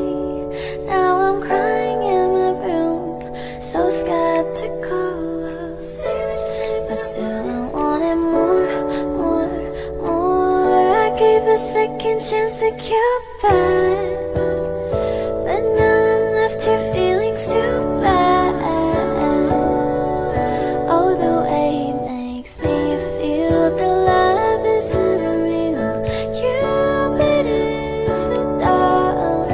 Now I'm crying in my room, so skeptical, but still I wanted more, more, more. I gave a second chance to Cupid, but now I'm left here feeling too bad. Oh, the way he makes me feel the love is unreal. Cupid is a dog.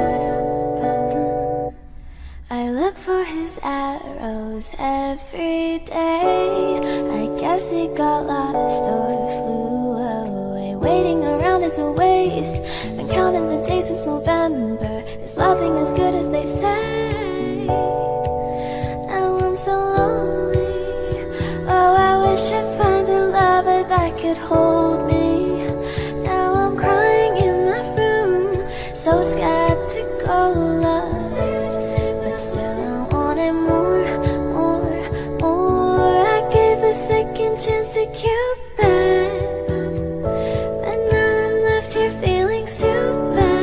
I look for his arrows every day. I guess he got lost or flew away. Waiting around is a waste. Been counting the days since November. Is loving as good as they say? Now I'm so lonely. Oh, I wish I'd find a lover that could hold me. Now I'm crying in my room, so skeptical, but still I wanted more, more, more. I gave a second chance to Cupid, but now I'm left here feeling too bad.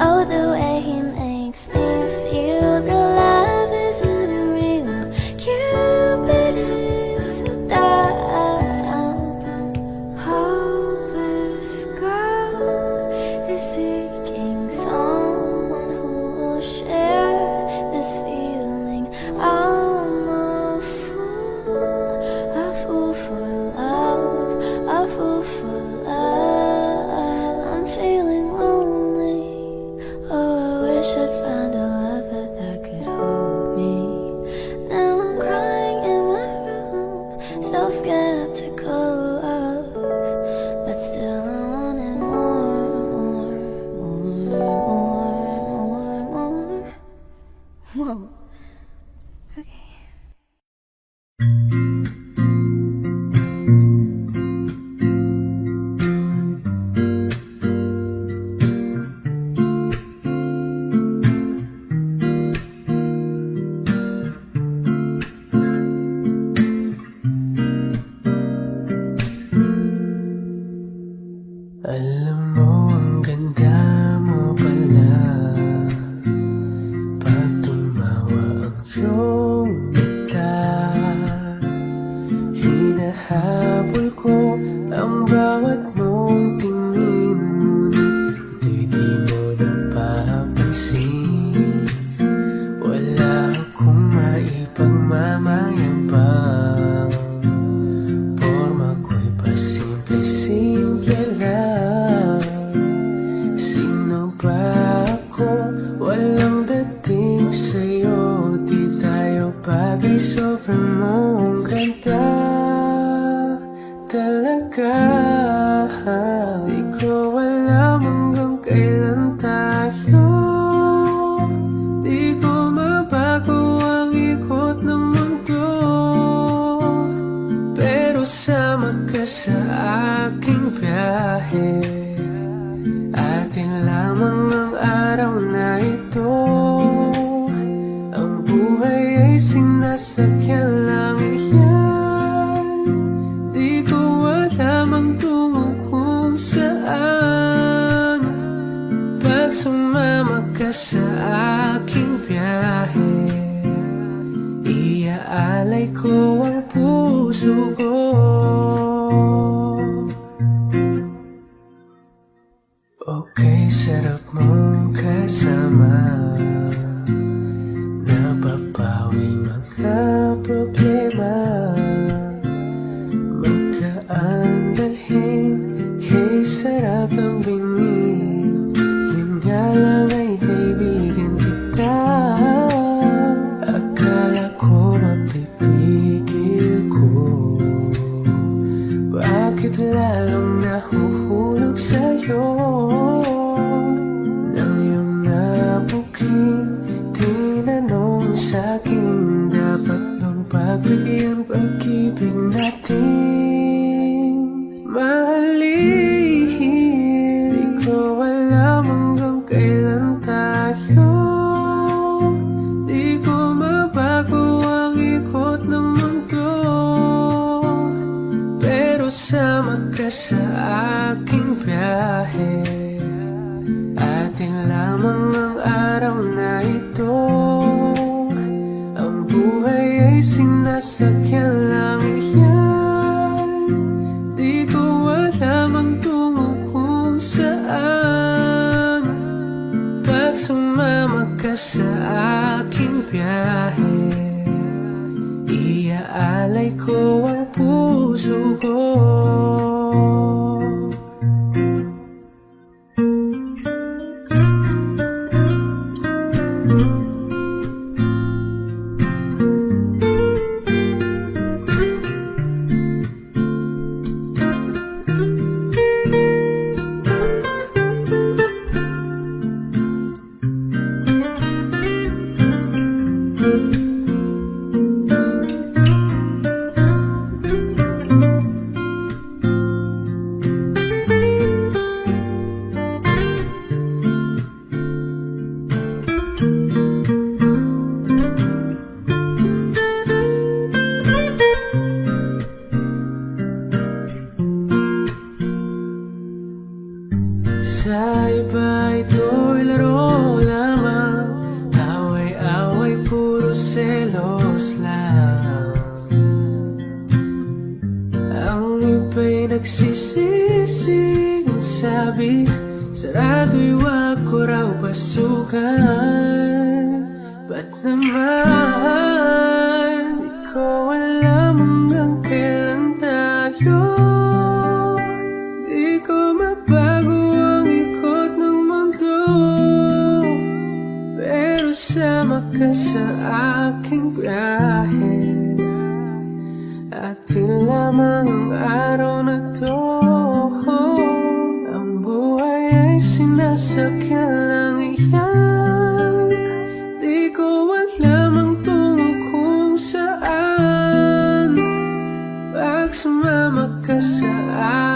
Oh, the way he makes me feel the love is unreal. Cupid is so dumb. Hopeless girl is seeking someone who will share this feeling. I'm a fool for love, a fool for love. I'm feeling lonely. Oh, I wish I'd found a lover that could hold me. Now I'm crying in my room, so skeptical of, but still I wanted more, more, more. Whoa. Okay. Alam mo, ang ganda mo pala pag tumawa ang iyong mata. Hinahabol ko ang bawat mong tingin, ngunit ito'y di mo napapansin. Wala akong maipagmamayabang, porma ko'y pasimple-simple lang. Sino ba ako? Walang dating sa'yo. Di tayo bagay, sobrang mong ganda talaga. Di ko alam hanggang kailan tayo. Di ko mabago ang ikot ng mundo, pero sama ka sa aking biyahe. Atin lamang ang araw na ito. Ang buhay ay sinasakyan lang yan. Di ko alam ang tungo kung saan. Pag sumama ka sa aking biyahe, iaalay ko ang puso ko. Okay, sarap mong kasama. Napapawi mga problema. Magkaan dalhin, kay sarap ng bingin. Yun nga lang ay kaibigan kita. Akala ko mapipigil ko, bakit lalong nahuhulog sa'yo? Nang iyong nabuking tinanong sa'kin, dapat bang pagbigyan pag-ibig natin? Mahalin, di ko alam hanggang kailan tayo. Di ko mabago ang ikot ng mundo, pero sama ka sa aking biyahe. Atin lamang ang araw na ito. Ang buhay ay sinasakyan lang iyan. Di ko alam ang tungo kung saan. Pag sumama ka sa aking biyahe, iaalay ko ang puso ko. Sa iba ito'y laro lamang, away-away puro selos lang. Ang iba'y nagsisisi, sabi sarado'y wag ko raw pasukan. Ba't naman di ko alam hanggang kailan tayo? Di ko mabago ang ikot ng mundo, pero sama ka sa aking biyahe. Atin lamang ang araw na to. Ang buhay ay sinasakyan lang iyan. Di ko alam ang tungo kung saan. Pag sumama ka sa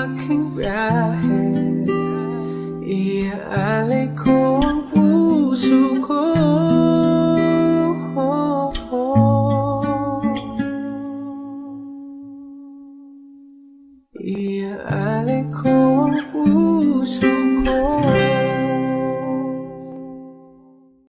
aking biyahe, iaalay ko ang puso ko. Iaalay ko ang